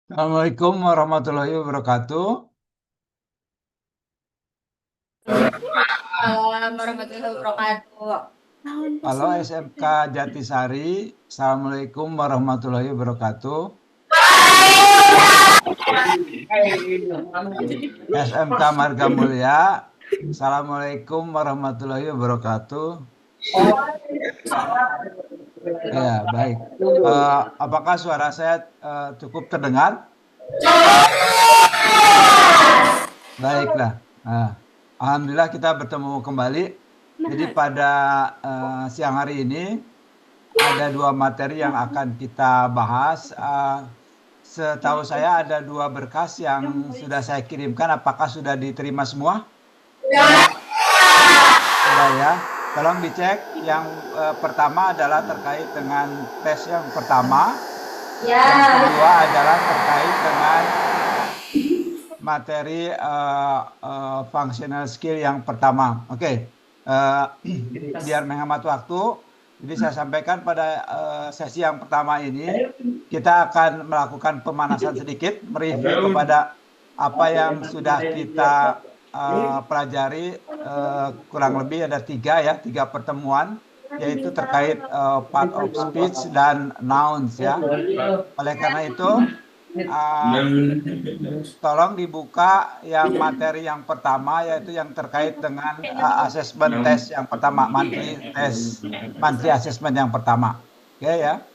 Assalamualaikum warahmatullahi wabarakatuh. Waalaikumsalam warahmatullahi wabarakatuh. Halo SMK Jatisari. Assalamualaikum warahmatullahi wabarakatuh. SMK Marga Mulia. Assalamualaikum warahmatullahi wabarakatuh. Ya, baik. Apakah suara saya cukup terdengar? Baiklah. Alhamdulillah kita bertemu kembali. Jadi pada siang hari ini ada dua materi yang akan kita bahas. Setahu saya ada dua berkas yang sudah saya kirimkan. Apakah sudah diterima semua? Sudah ya. Tolong dicek. Yang pertama adalah terkait dengan tes yang pertama. Yang kedua adalah terkait dengan materi functional skill yang pertama. Oke. Biar menghemat waktu, jadi saya sampaikan pada sesi yang pertama ini kita akan melakukan pemanasan sedikit, mereview kepada apa yang sudah kita pelajari. Kurang lebih ada tiga pertemuan, yaitu terkait part of speech dan nouns ya. Oleh karena itu tolong dibuka yang materi yang pertama, yaitu yang terkait dengan assessment test yang pertama, monthly assessment yang pertama. Oke ya.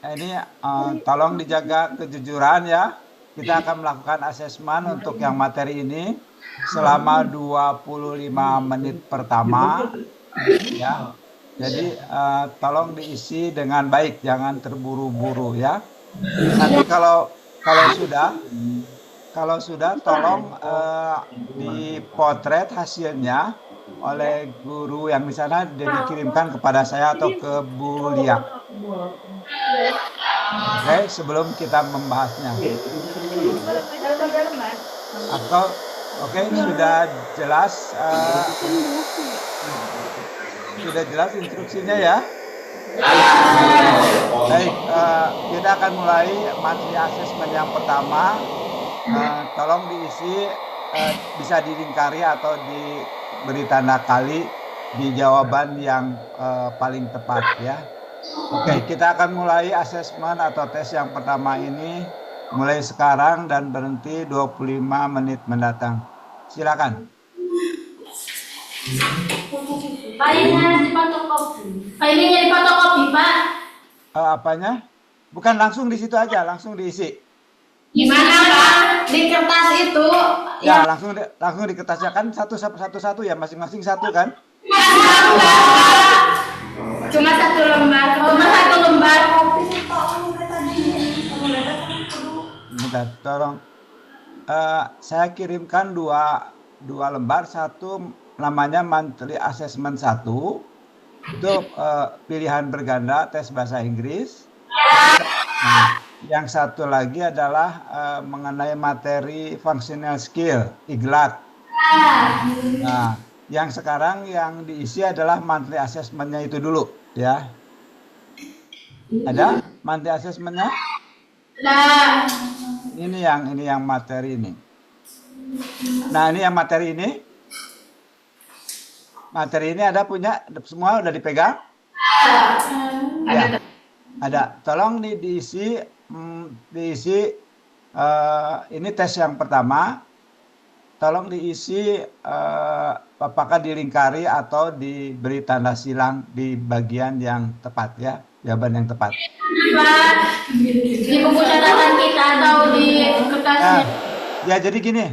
Ini tolong dijaga kejujuran ya. Kita akan melakukan assessment untuk yang materi ini selama 25 menit pertama ya. Jadi tolong diisi dengan baik, jangan terburu-buru ya. Nanti kalau sudah tolong dipotret hasilnya oleh guru yang di sana dan dikirimkan kepada saya atau ke Bu Lia. Oke, sebelum kita membahasnya. Atau sudah jelas instruksinya ya. Baik, kita akan mulai monthly assessment yang pertama. Tolong diisi, bisa dilingkari atau diberi tanda kali di jawaban yang paling tepat ya. Oke, kita akan mulai assessment atau tes yang pertama ini mulai sekarang dan berhenti 25 menit mendatang. Silakan. Filenya difotokopi, Pak. Apanya? Bukan langsung di situ aja, langsung diisi. Gimana, Pak? Di kertas itu. Ya, langsung di kertasnya kan satu ya, masing-masing satu kan? Cuma satu lembar. Bentar, tolong. Saya kirimkan dua lembar, satu namanya monthly assessment 1. Itu pilihan berganda tes bahasa Inggris. Nah, yang satu lagi adalah mengenai materi functional skill, IGLAT. Nah, yang sekarang yang diisi adalah monthly assessment-nya itu dulu ya. Ada monthly assessment-nya? Nah, Ini yang materi ini. Nah, ini yang materi ini. Materi ini ada punya semua, udah dipegang? Ya, ada. Tolong diisi ini tes yang pertama. Tolong diisi apakah dilingkari atau diberi tanda silang di bagian yang tepat ya, jawaban yang tepat. di buku catatan kita atau di kertasnya? Ya jadi gini,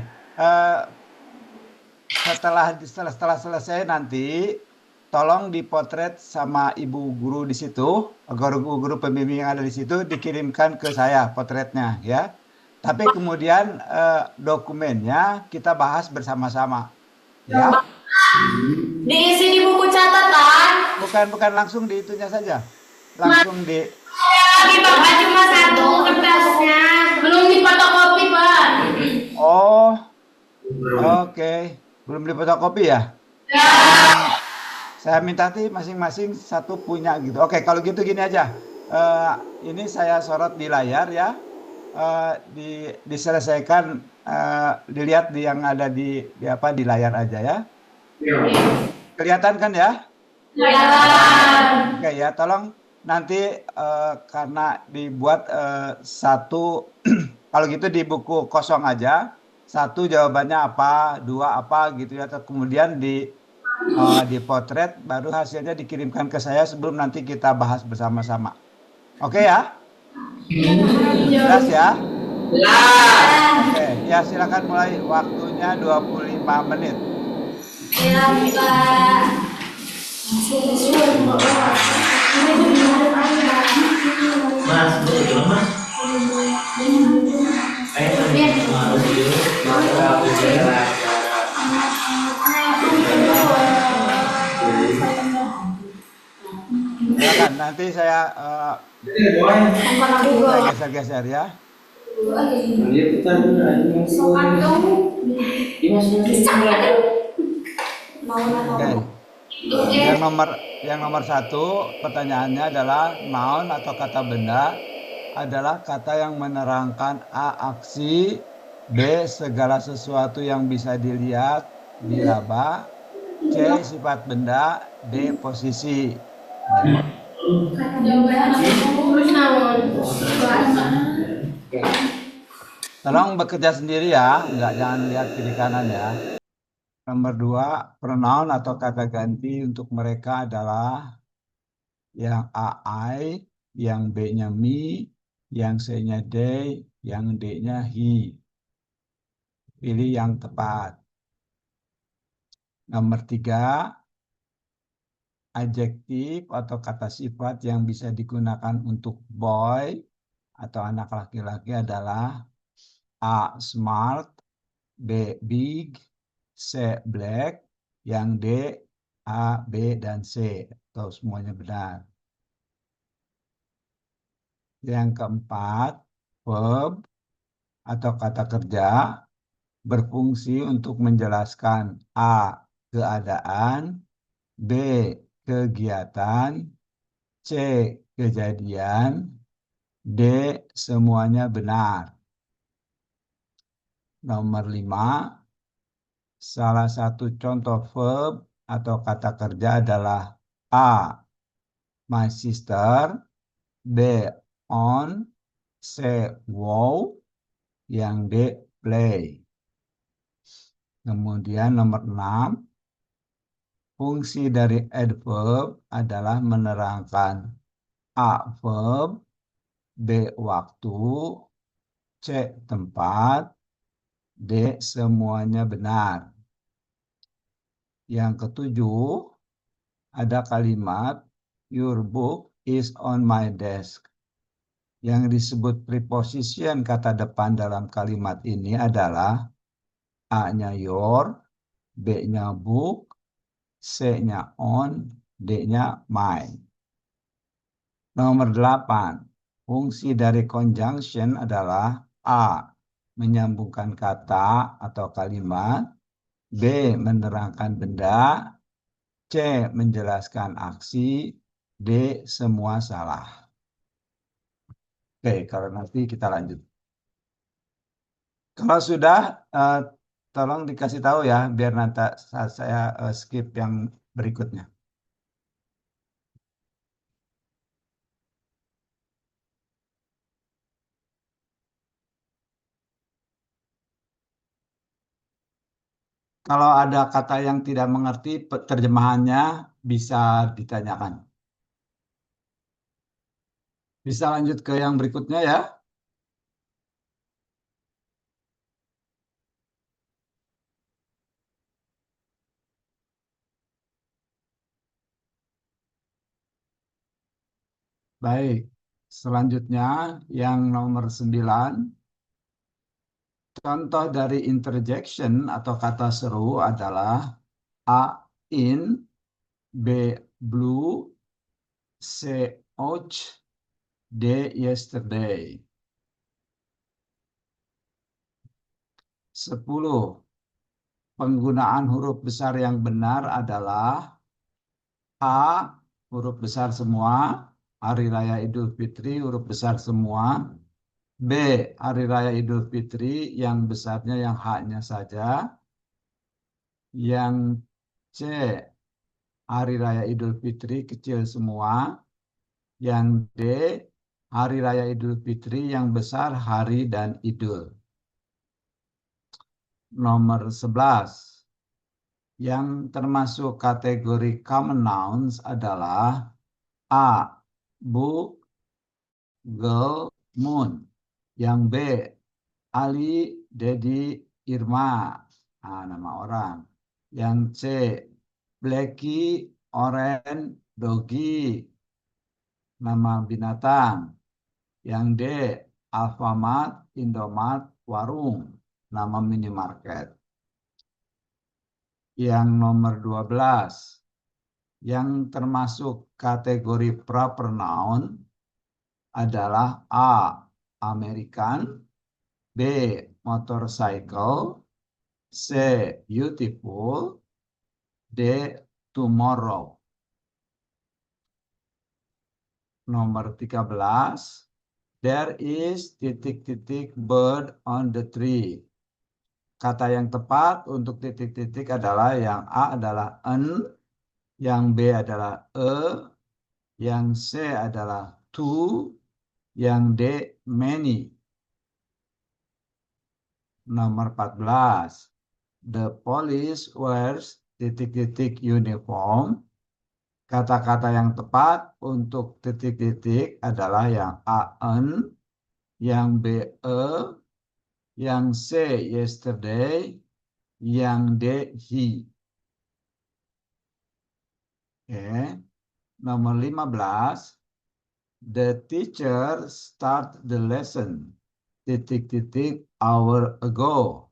setelah selesai nanti tolong dipotret sama ibu guru di situ, guru pembimbing yang ada di situ dikirimkan ke saya potretnya ya. Tapi kemudian dokumennya kita bahas bersama-sama ya. Diisi di buku catatan. Bukan langsung di itunya saja. Langsung di Lagi Bapak cuma satu kertasnya. Belum difotokopi, Pak. Oh. Oke. Belum difotokopi ya? Ya. Saya minta masing-masing satu punya gitu. Oke, kalau gitu gini aja. ini saya sorot di layar ya. Diselesaikan, dilihat yang ada di apa di layar aja ya. Kelihatan kan ya? Ya. Oke ya, tolong nanti karena dibuat satu kalau gitu di buku kosong aja, satu jawabannya apa, dua apa gitu ya. Kemudian di potret, baru hasilnya dikirimkan ke saya sebelum nanti kita bahas bersama-sama. Oke ya? Jelas ya? Oke, ya silakan mulai, waktunya 25 menit. Ya, Pak. Mas, betul mas. Silakan, nanti saya geser-geser ya. Oke. Yang nomor satu pertanyaannya adalah noun atau kata benda adalah kata yang menerangkan A, aksi, B, segala sesuatu yang bisa dilihat, diraba, C, sifat benda, D, posisi. Tolong bekerja sendiri ya, jangan lihat kiri kanan ya. Nomor 2, pronoun atau kata ganti untuk mereka adalah yang A, I, yang B-nya me, yang C-nya they, yang D-nya he. Pilih yang tepat. Nomor 3, adjektif atau kata sifat yang bisa digunakan untuk boy atau anak laki-laki adalah A, smart, B, big, C, black, yang D, A, B, dan C. Atau semuanya benar. Yang keempat, verb atau kata kerja berfungsi untuk menjelaskan A, keadaan, B, kegiatan, C, kejadian, D, semuanya benar. Nomor 5, salah satu contoh verb atau kata kerja adalah A, my sister, B, on, C, wow, yang D, play. Kemudian nomor 6, fungsi dari adverb adalah menerangkan A, verb, B, waktu, C, tempat, D, semuanya benar. Yang ketujuh, ada kalimat your book is on my desk. Yang disebut preposition kata depan dalam kalimat ini adalah A-nya your, B-nya book, C-nya on, D-nya my. Nomor 8, fungsi dari conjunction adalah A, menyambungkan kata atau kalimat, B, menerangkan benda, C, menjelaskan aksi, D, semua salah. Oke, kalau nanti kita lanjut. Kalau sudah, tolong dikasih tahu ya, biar nanti saya skip yang berikutnya. Kalau ada kata yang tidak mengerti, terjemahannya bisa ditanyakan. Bisa lanjut ke yang berikutnya ya. Baik, selanjutnya yang nomor 9. Contoh dari interjection atau kata seru adalah A, in, B, blue, C, ouch, D, yesterday. 10. Penggunaan huruf besar yang benar adalah A, huruf besar semua, Hari Raya Idul Fitri huruf besar semua. B. Hari Raya Idul Fitri yang besarnya yang H-nya saja. Yang C. Hari Raya Idul Fitri kecil semua. Yang D. Hari Raya Idul Fitri yang besar hari dan idul. Nomor 11. Yang termasuk kategori common nouns adalah A. Book, girl, moon. Yang B. Ali, Dedi, Irma. Nah, nama orang. Yang C. Blacky, Oren, Dogi. Nama binatang. Yang D. Alfamart, Indomart, Warung. Nama minimarket. Yang nomor 12. Yang termasuk kategori proper noun adalah A. American, B. Motorcycle, C. Beautiful, D. Tomorrow. Nomor 13. There is titik-titik bird on the tree. Kata yang tepat untuk titik-titik adalah yang A adalah an, yang B adalah yang C adalah to, yang D many. Nomor 14. The police wears titik-titik uniform. Kata-kata yang tepat untuk titik-titik adalah yang A an, yang B yang C yesterday, yang D he. Oke. Nomor 15. The teacher start the lesson titik-titik hour ago.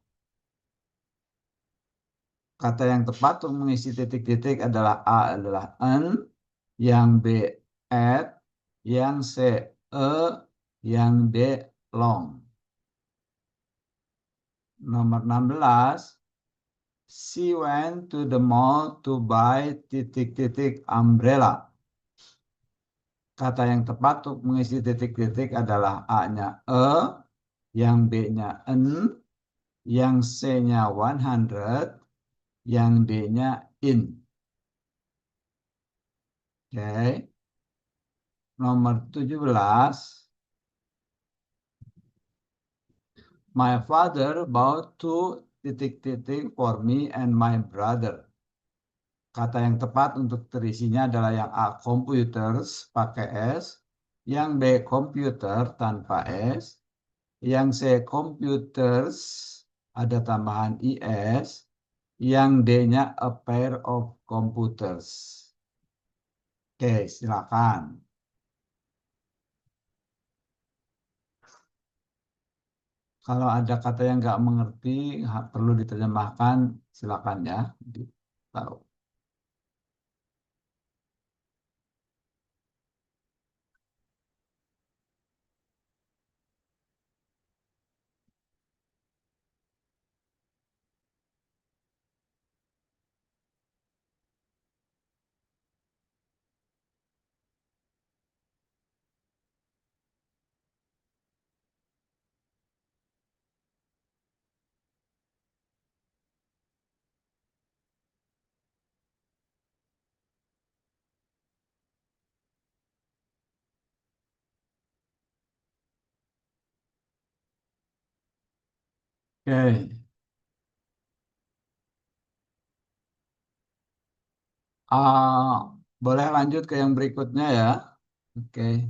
Kata yang tepat untuk mengisi titik-titik adalah A adalah an, yang B at, yang C yang D long. Nomor 16. She went to the mall to buy titik-titik umbrella. Kata yang tepat untuk mengisi titik-titik adalah A-nya yang B-nya an, yang C-nya 100, yang D-nya in. Oke. Nomor 17. My father bought 2 titik-titik for me and my brother. Kata yang tepat untuk terisinya adalah yang A computers pakai S, yang B computer tanpa S, yang C computers ada tambahan IS, yang D-nya a pair of computers. Oke, silakan. Kalau ada kata yang nggak mengerti, perlu diterjemahkan, silakan ya. Tahu. Oke. Boleh lanjut ke yang berikutnya ya. Oke.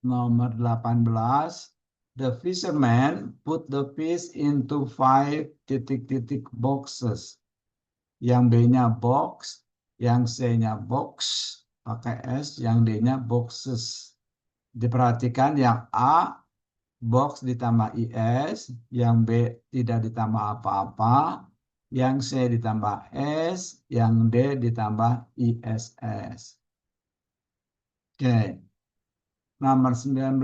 Nomor 18. The fisherman put the fish into 5 titik-titik boxes. Yang B-nya box, yang C-nya box, pakai S, yang D-nya boxes. Diperhatikan yang A, box ditambah IS, yang B tidak ditambah apa-apa, yang C ditambah S, yang D ditambah ISS. Oke. Nomor 19.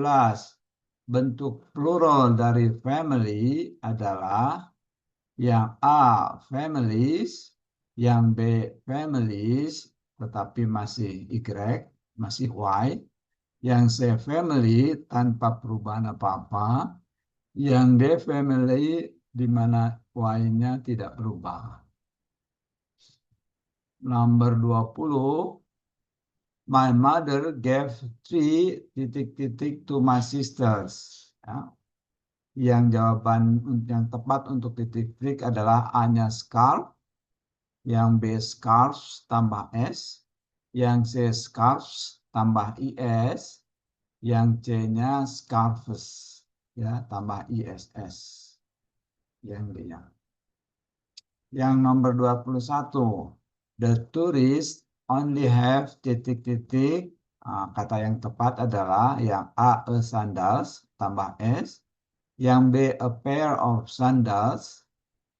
bentuk plural dari family adalah yang A, families, yang B, families, tetapi masih Y, masih Y, yang C, family tanpa perubahan apa-apa, yang D, family di mana Y-nya tidak berubah. Nomor 20, my mother gave 3 ... to my sisters. Ya. Yang jawaban yang tepat untuk titik adalah A-nya scarf, yang B scarves tambah S, yang C scarves tambah IS, yang C-nya scarves ya tambah ISS. Yang D-nya. Yang nomor 21, the tourists only have ... kata yang tepat adalah yang A, a sandals tambah S, yang B, a pair of sandals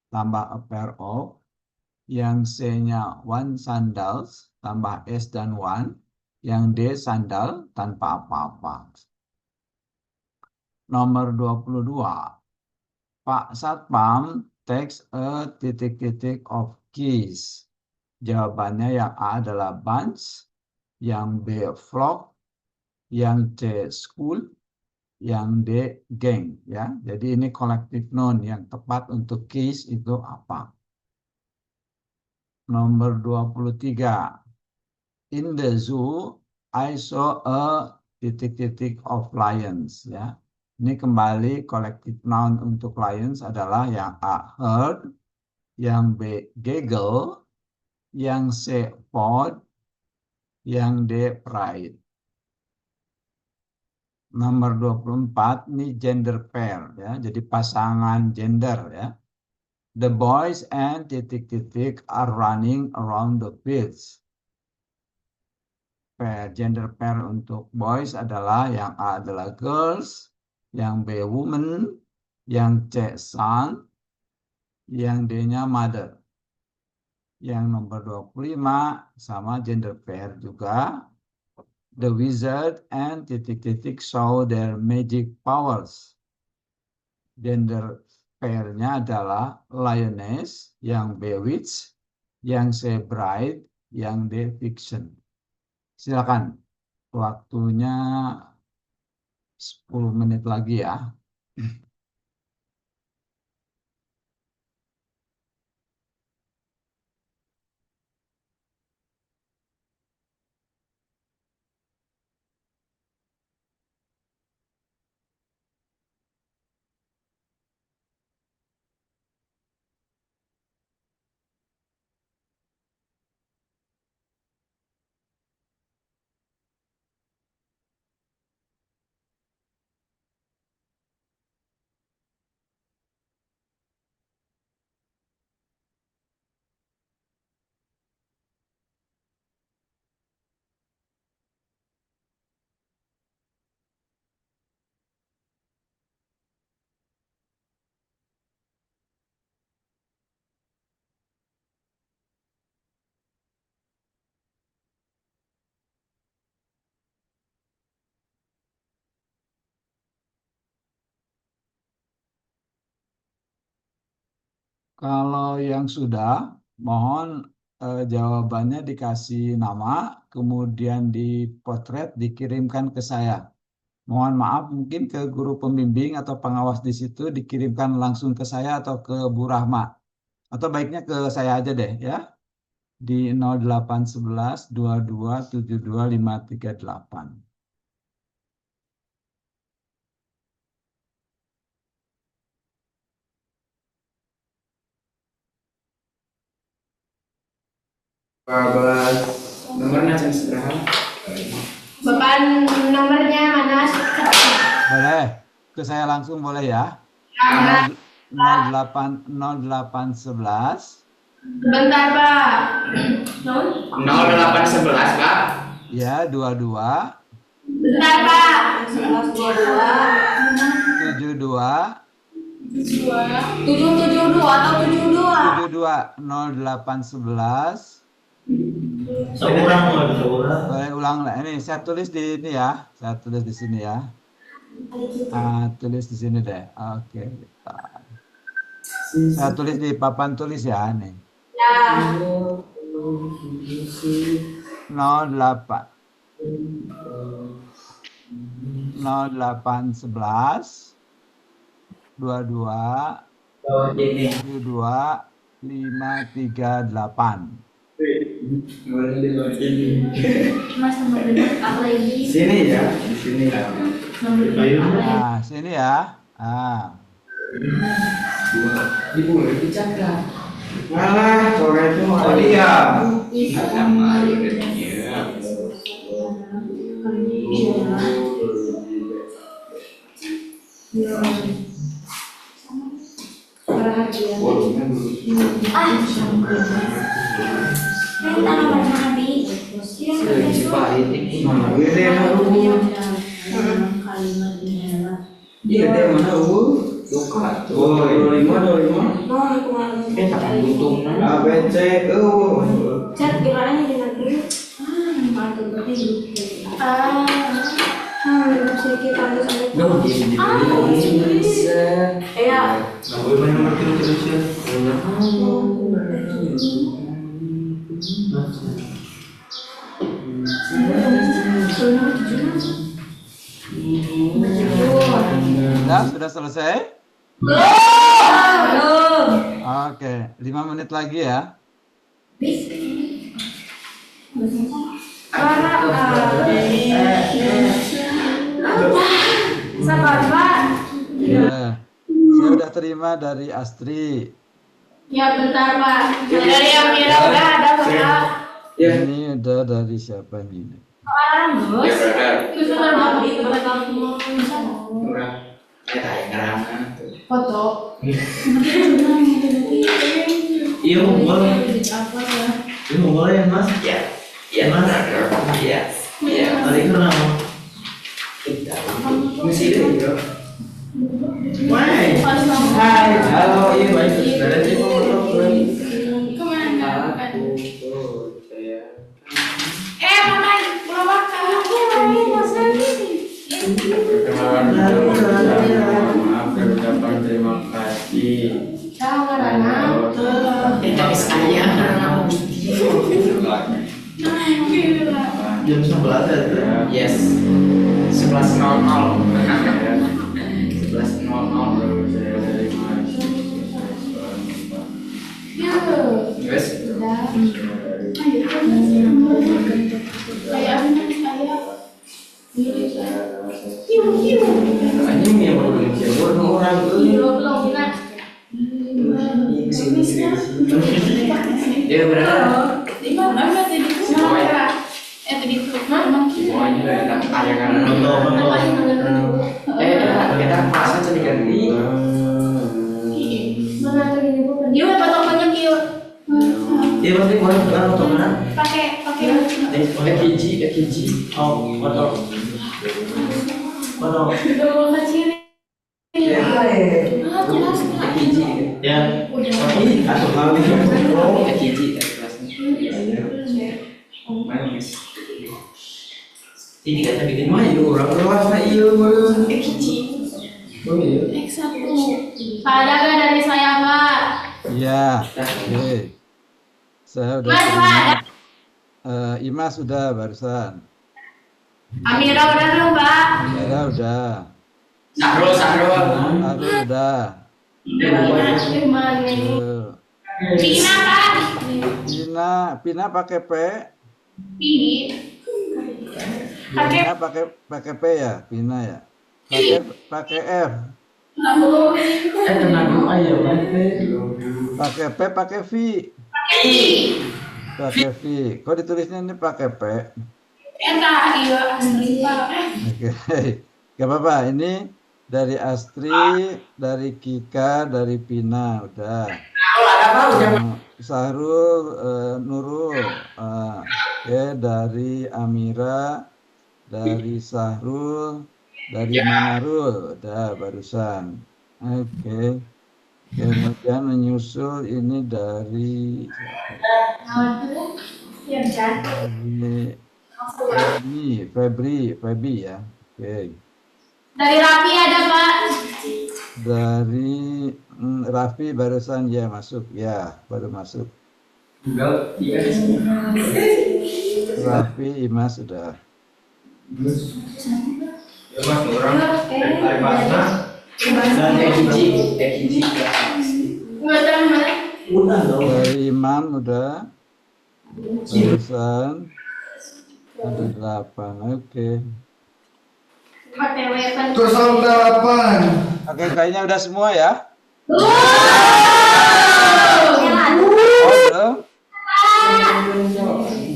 tambah a pair of, yang C-nya one sandals tambah S dan one, yang D sandal tanpa apa-apa. Nomor 22, Pak Satpam takes a ... of keys. Jawabannya yang A adalah bunch, yang B flock, yang C school, yang D gang ya. Jadi ini collective noun yang tepat untuk keys itu apa? Nomor 23. In the zoo I saw a ... of lions ya. Ini kembali collective noun untuk lions adalah yang A herd, yang B gaggle, yang C pod, yang D pride. Nomor 24 ini gender pair ya. Jadi pasangan gender ya. The boys and ... are running around the fields. Gender pair untuk boys adalah yang A adalah girls, yang B woman, yang C son, yang D-nya mother. Yang nomor 25 sama gender pair juga. The wizard and ... show their magic powers. Gender pair-nya adalah lioness, yang B witch, yang C bride, yang D fiction. Silakan, waktunya 10 menit lagi ya. Kalau yang sudah, mohon jawabannya dikasih nama, kemudian dipotret, dikirimkan ke saya. Mohon maaf, mungkin ke guru pembimbing atau pengawas di situ dikirimkan langsung ke saya atau ke Bu Rahma. Atau baiknya ke saya aja deh ya. Di 0811 22 72 538. Nomornya berapa? Bapak nomornya mana? Boleh, ke saya langsung boleh ya. 0811. Bentar Pak. 0811 Pak. Ya, 22. Bentar Pak. 72. 772 atau 72? 72 0811. Seorang. Boleh ulang lah. Ini saya tulis di ini ya. Saya tulis di sini ya. Tulis di sini deh. Oke. Saya tulis di papan tulis ya nih. Ya. 08 0811 22 72 538. Mas nomor apa lagi? Sini ya, di sini. Nah, sini ya. Ah. Ibu dijaga. Malah sore itu mau dia. Iya, dia mana Luka. 25. Tak untung nah. ABC Chat gimana nih nanti? Sedikit pantas ya. Nomor terus ya. Sudah selesai? Oke, 5 menit lagi ya. Sabar, Pak. Ya, saya udah terima dari Astri. Ya bentar, Pak. Dari yang kira udah ada, Pak. Ini udah dari siapa ini? Bos. Itu sudah banget itu Murah. foto. Iya, boleh. Ini boleh ya, Mas? Ya. Ya, Mas. Ya. Ya. Tadi kenapa? Mesti itu. Wah. Hai. Halo, iya baik. Dari foto. Kemana? Mama, belum makan. Maaf, ucapan terima kasih. Jam 11 ya? Yes. 11.00. 11.00. Saya dari Yes. Anjing yang baru Cirebon orang Dia berada. Semuanya enak. Ayah kan. Kita masa jadi ganti. Dia fotonya kieu. Iya pasti boleh bukan foto mana? Pakai Ekiji. Oh, foto. Foto. kecil. Jelas. Ekiji. Ya. Ini atau kalau di Ekiji Ini kata bikin mah itu orang dewasa iya baru. Ekiji. Oh iya. X1. Ada gak dari saya, Pak? Iya. Oke. Saya udah Mas, terima. Imas sudah barusan. Amira udah belum, Pak? Amira udah. Sahrul. Aru udah. Gimana ini? Pina, Pak? Pina pakai P. Pini. Pakai Pina pakai P ya, Pina ya. Pakai F. Tenang aja Pakai P, pakai V. Pakai V. Kok ditulisnya ini pakai P? iya asli, Pak. Oke. Gak apa-apa. Ini dari Astri, dari Kika, dari Pina udah. Sahrul, Nurul, dari Amira, dari Sahrul, dari Manarul, udah barusan. Oke. Kemudian menyusul ini dari ini Febri ya. Oke. Dari Raffi ada, Pak. Dari Raffi barusan ya masuk. Ya, baru masuk. Enggak, iya. Raffi, Imas sudah. Ya, Mas, orang dari mana? Dan Eki. Udah dong. Dari Imam udah. Barusan ada 8. Oke. OTW kan. 08. Oke, kayaknya udah semua ya. Wow. Oh, belum?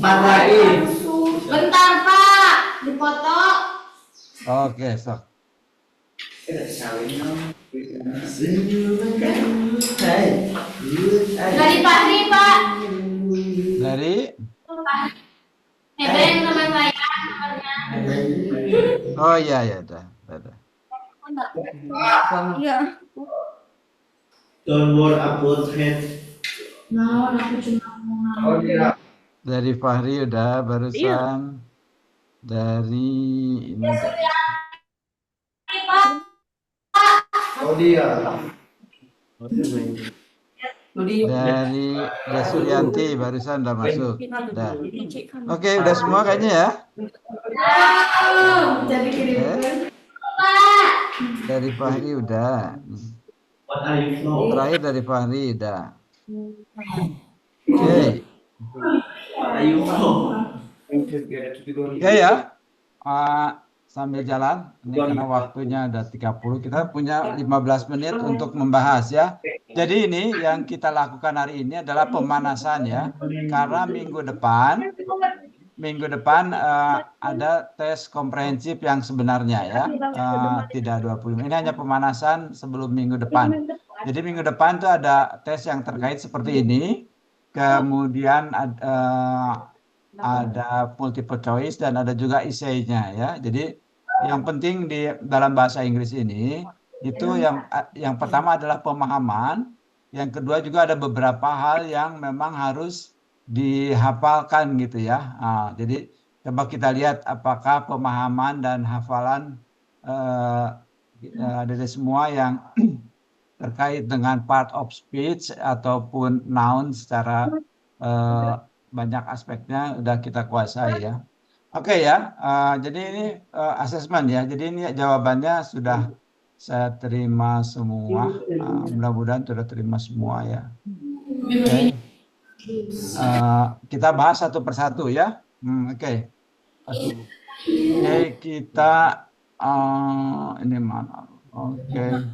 4 lagi. Bentar, Pak. Dipoto. Oke, sok. Dari Fahri, Pak. Dari Ada yang teman saya nomornya. Oh iya ya, udah. Iya. Don't worry about it. Nah, aku cuma mau. Oh dia. Dari Fahri udah barusan. Dari ini udah. Oh dia. Dari Desuryanti barusan udah masuk. Udah. Oke, udah semua kayaknya ya. Jadi kirim. Eh, dari Fahri udah. What are you flow? Terakhir dari Fahri udah. Oke. What are you flow? Oke ya. Sambil jalan, ini karena waktunya ada 30, kita punya 15 menit untuk membahas ya. Jadi ini yang kita lakukan hari ini adalah pemanasan ya. Karena minggu depan ada tes komprehensif yang sebenarnya ya. Tidak 20. Ini hanya pemanasan sebelum minggu depan. Jadi minggu depan tuh ada tes yang terkait seperti ini. Kemudian ada multiple choice dan ada juga essay-nya ya. Jadi yang penting di dalam bahasa Inggris ini itu yang pertama adalah pemahaman, yang kedua juga ada beberapa hal yang memang harus dihafalkan gitu ya. Jadi coba kita lihat apakah pemahaman dan hafalan dari semua yang terkait dengan part of speech ataupun noun secara banyak aspeknya udah kita kuasai ya. Oke ya, jadi ini asesmen ya. Jadi ini jawabannya sudah saya terima semua. Mudah-mudahan sudah terima semua ya. Oke. Kita bahas satu persatu ya. Oke. Oke, kita ini mana? Oke.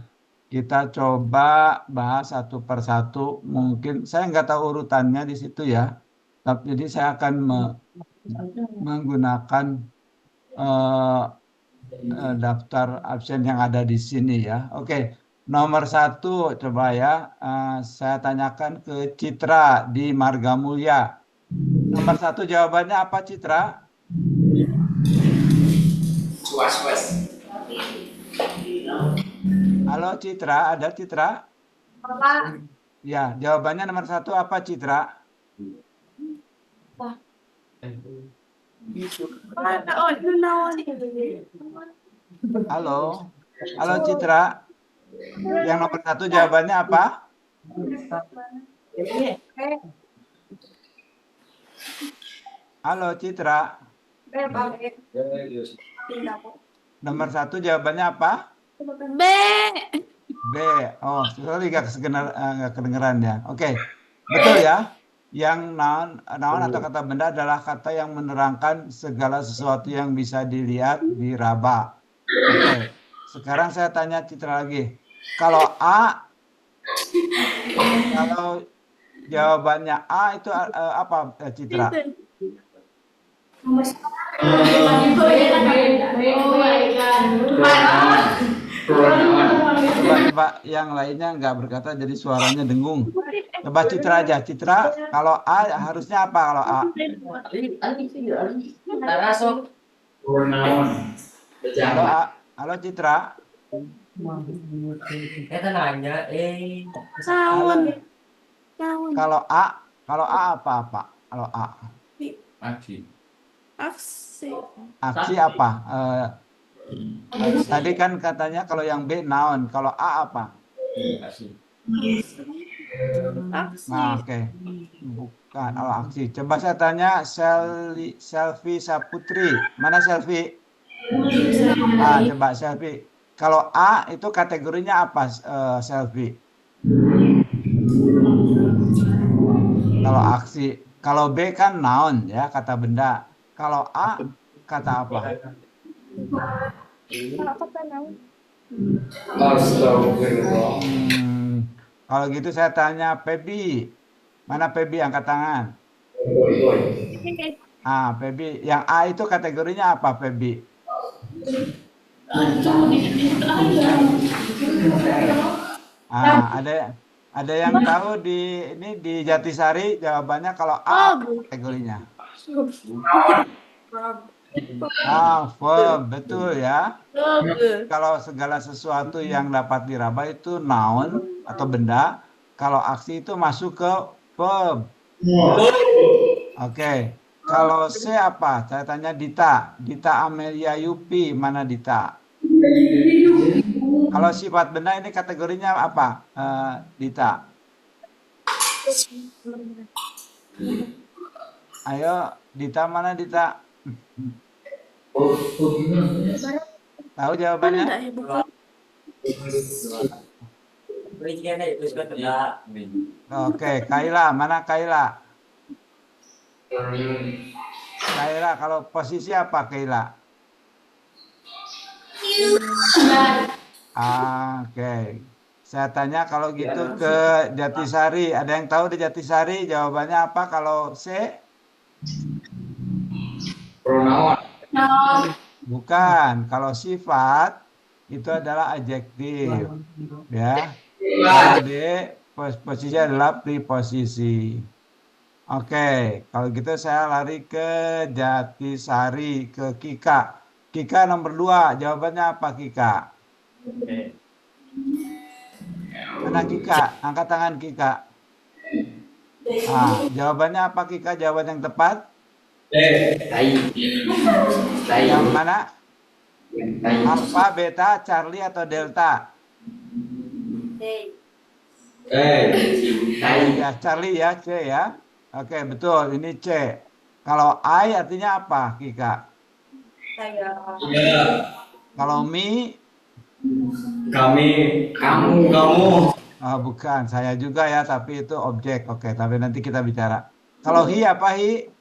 Kita coba bahas satu persatu. Mungkin saya nggak tahu urutannya di situ ya. Jadi saya akan menggunakan daftar absen yang ada di sini ya. Oke, nomor 1 coba ya. Saya tanyakan ke Citra di Margamulya. Nomor 1 jawabannya apa, Citra? Was. Halo Citra, ada Citra? Bapak. Ya, jawabannya nomor 1 apa, Citra? Halo, halo Citra. Yang nomor 1 jawabannya apa? Halo Citra. Nomor 1 jawabannya apa? B. B. Oh, sorry nggak kedengeran ya. Oke, betul ya. Yang noun atau kata benda adalah kata yang menerangkan segala sesuatu yang bisa dilihat, diraba. Oke, sekarang saya tanya Citra lagi. Kalau jawabannya A itu apa, Citra? Coba yang lainnya nggak berkata jadi suaranya dengung. Coba Citra aja. Citra, kalau A harusnya apa kalau A? Halo Citra. Kita nanya, Kalau A apa? Kalau A. Aksi. Aksi apa? Tadi kan katanya kalau yang B noun, kalau A apa? Nah, oke. Bukan, oh aksi. Coba saya tanya Selvi Saputri. Mana Selvi? Coba Selvi. Kalau A itu kategorinya apa, Selvi? Kalau aksi. Kalau B kan noun ya, kata benda. Kalau A kata apa? Astagfirullah. Kalau gitu saya tanya Pebi. Mana Pebi, angkat tangan? Pebi. Yang A itu kategorinya apa, Pebi? Ada yang tahu di Jatisari jawabannya kalau A kategorinya? Verb, betul ya. Kalau segala sesuatu yang dapat diraba itu noun atau benda, kalau aksi itu masuk ke verb. Oke. Kalau C apa? Saya tanya Dita. Dita Amelia Yupi, mana Dita? Kalau sifat benda ini kategorinya apa, Dita? Ayo, Dita, mana Dita? Tahu jawabannya? Oke, Kaila, mana Kaila? Kaila, kalau posisi apa Kaila? Oke. Saya tanya kalau gitu ke Jatisari. Ada yang tahu di Jatisari jawabannya apa kalau C? Pronoun. Bukan. Kalau sifat itu adalah adjektif. Ya. Kalau D posisi adalah preposisi. Oke, kalau gitu saya lari ke Jatisari, ke Kika. Kika nomor 2, jawabannya apa Kika? Mana Kika? Angkat tangan Kika. Jawabannya apa Kika? Jawaban yang tepat? Yang mana? Alpha, beta, Charlie atau delta? Ya, Charlie ya, C ya. Oke, betul. Ini C. Kalau I artinya apa, Kika? Kalau me? Kami, kamu. Bukan, saya juga ya, tapi itu objek. Oke, tapi nanti kita bicara. Kalau he apa he?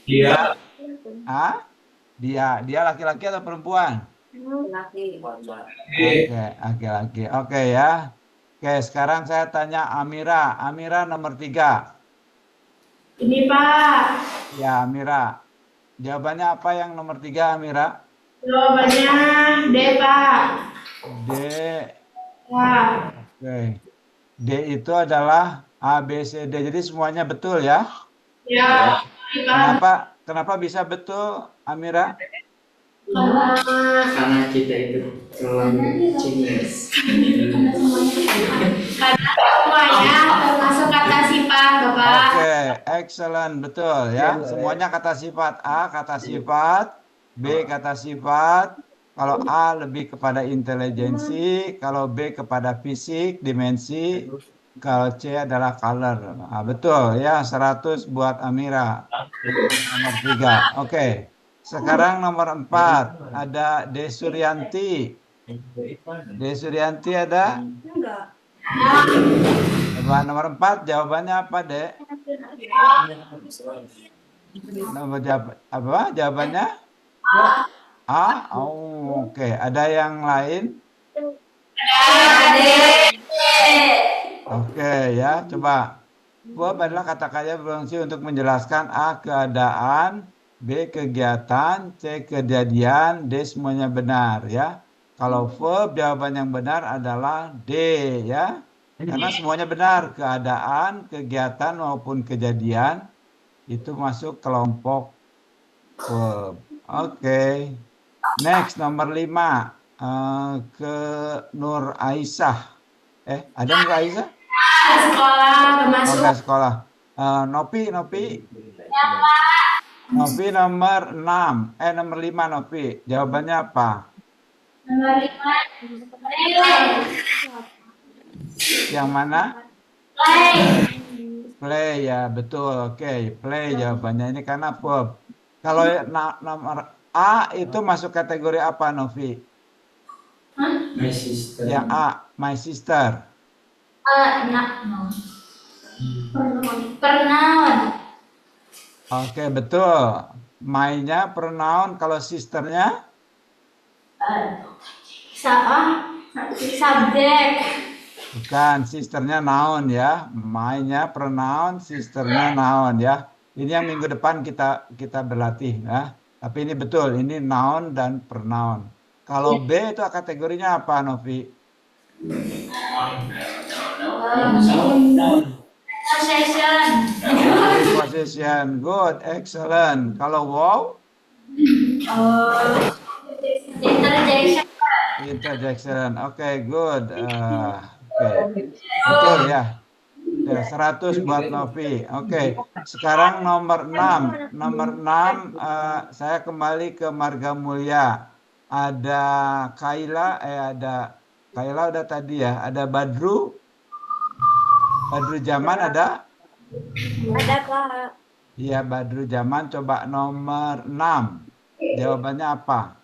Dia. Dia laki-laki atau perempuan? Laki-laki. Oke ya. Oke, sekarang saya tanya Amira. Amira nomor 3. Ini Pak. Ya, Amira. Jawabannya apa yang nomor 3, Amira? Jawabannya D Pak. D. Ya. Oke. D itu adalah A, B, C, D. Jadi semuanya betul ya? Ya. Kenapa bisa betul, Amira? Karena kita itu terlalu genius. Karena semuanya termasuk kata sifat, Bapak. Oke, excellent, betul ya. Semuanya kata sifat. A kata sifat, B kata sifat. Kalau A lebih kepada intelijensi, kalau B kepada fisik, dimensi, kalau C adalah color. Betul ya, 100 buat Amira. Nomor 3. Oke. Sekarang nomor 4 ada Desuryanti. Desuryanti ada? Nomor 4 jawabannya apa, Dek? Jawabannya? Oke. Ada yang lain? Oke ya, coba. Verb adalah kata kaya berfungsi untuk menjelaskan A keadaan, B kegiatan, C kejadian, D semuanya benar ya. Kalau verb jawaban yang benar adalah D ya. Karena semuanya benar, keadaan, kegiatan maupun kejadian itu masuk kelompok verb. Oke. Next nomor 5 ke Nur Aisyah. Ada Nur Aisyah? Sekolah termasuk. Oke, sekolah. Nopi. Ya Pak. Novi nomor 6. Nomor 5 Novi. Jawabannya apa? Nomor 5. Play. Yang mana? Play. Play ya, betul. Oke, play jawabannya ini karena verb. Kalau nomor A itu masuk kategori apa Novi? My sister. Yang A, my sister. Pronoun. Oke, betul. My-nya pronoun, kalau sisternya Subjek. bukan, sisternya noun ya. My-nya pronoun, sisternya noun ya. Ini yang minggu depan kita berlatih ya. Tapi ini betul, ini noun dan pronoun. Kalau B itu kategorinya apa, Novi? Possession. Possession, good, excellent. Kalau wow? Interjection. Interjection, oke, good. Oke, betul ya. 100 buat Novi. Oke, sekarang nomor 6. Nomor 6, saya kembali ke Marga Mulia. Ada Kaila, ada Kaila udah tadi ya. Ada Badru. Badru Jaman ada? Ada Kak. Iya, Badru Jaman. Coba nomor 6. Jawabannya apa?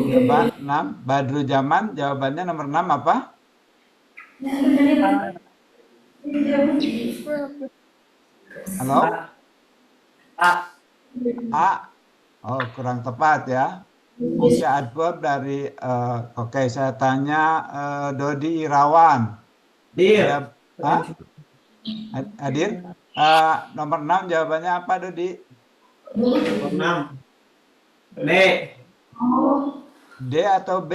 Coba 6. Badru Jaman. Jawabannya nomor 6 apa? Halo? A. Oh, kurang tepat ya. Fungsi adverb dari oke, saya tanya Dodi Irawan. Dir. Hah? Hadir? Nomor 6 jawabannya apa, Dodi? Nomor 6. D. D atau B?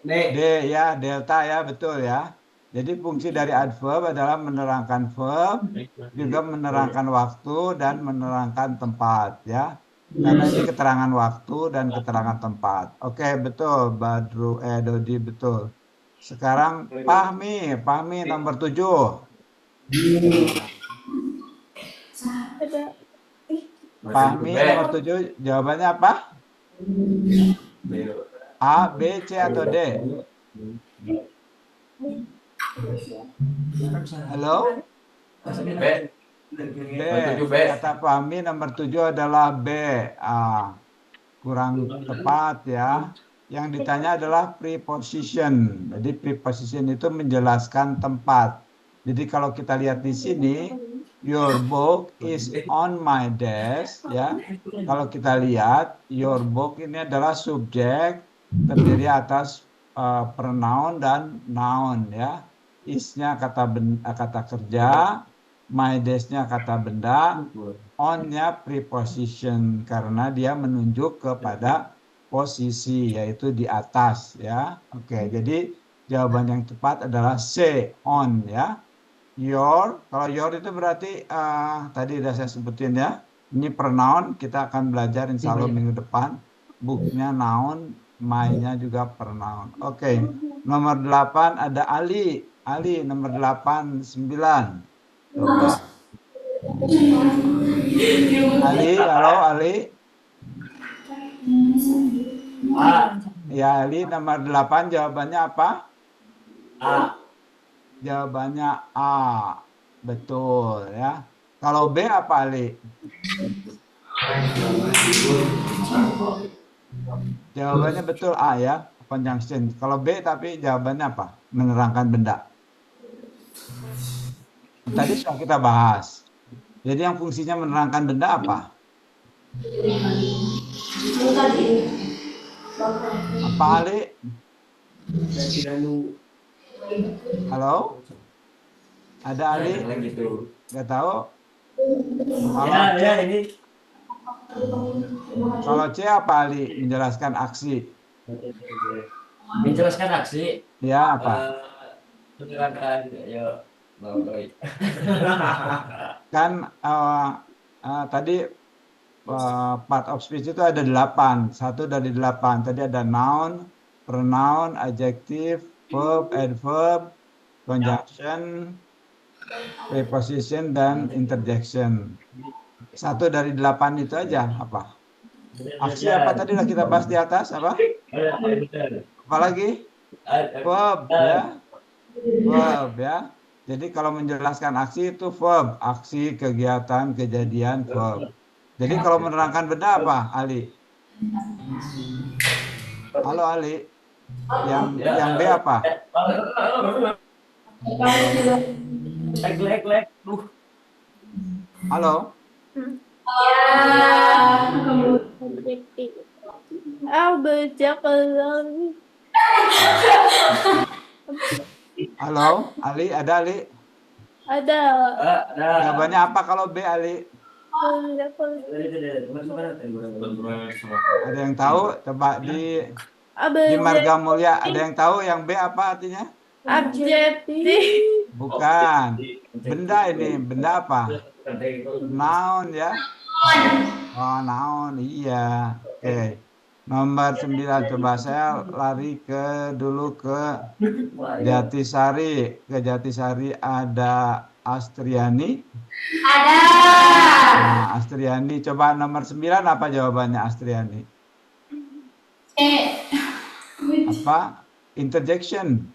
D ya, delta ya, betul ya. Jadi fungsi dari adverb adalah menerangkan verb, juga menerangkan waktu dan menerangkan tempat ya. Karena ini keterangan waktu dan keterangan tempat. Oke, betul Badru, Dodi betul. Sekarang Fahmi nomor 7. Fahmi nomor 7, jawabannya apa? A, B, C atau D? Halo? B. Kata Fahmi nomor 7 adalah B. Kurang tepat ya. Yang ditanya adalah preposition. Jadi preposition itu menjelaskan tempat. Jadi kalau kita lihat di sini, your book is on my desk ya. Kalau kita lihat, your book ini adalah subjek terdiri atas pronoun dan noun ya. Is-nya kata kerja, my desk-nya kata benda, on-nya preposition karena dia menunjuk kepada posisi yaitu di atas ya. Oke, jadi jawaban yang tepat adalah C, on ya. Your, kalau your itu berarti tadi sudah saya sebutin ya. Ini pronoun, kita akan belajar insya Allah minggu depan. Book-nya noun, my-nya juga pronoun. Oke, nomor 8 ada Ali. Ali nomor 8, 9. Coba. Ali, halo Ali. Ya Ali nomor 8 jawabannya apa? A. Jawabannya A. Betul ya. Kalau B apa Ali? Jawabannya betul A ya, conjunction. Kalau B tapi jawabannya apa? Menerangkan benda. Tadi sudah kita bahas. Jadi yang fungsinya menerangkan benda apa? Apa Ali? Halo? Ada Ali? Gak tahu? Kalau C apa Ali? Menjelaskan aksi. Menjelaskan aksi. Ya apa? Menerangkan ya. Kan tadi part of speech itu ada 8. 1 dari 8. Tadi ada noun, pronoun, adjective, verb, adverb, conjunction, preposition, dan interjection. 1 dari 8 itu aja apa? Aksi apa tadi lah kita bahas di atas apa? Apalagi? Verb ya. Verb ya. Jadi kalau menjelaskan aksi itu verb, aksi, kegiatan, kejadian, verb. Jadi kalau menerangkan benda apa, Ali? Halo Ali. Yang B apa? Halo. Halo, Ali, ada Ali? Ada. Jawabannya apa kalau B, Ali? Ada yang tahu? Coba di Marga Mulia, ada yang tahu yang B apa artinya? Adjektif. Bukan. Benda ini, benda apa? Noun ya. Oh, noun, iya. Oke. Nomor 9, coba saya lari dulu ke Jatisari. Ke Jatisari ada Astriani. Ada. Nah, Astriani, coba nomor 9 apa jawabannya Astriani? Apa? Interjection.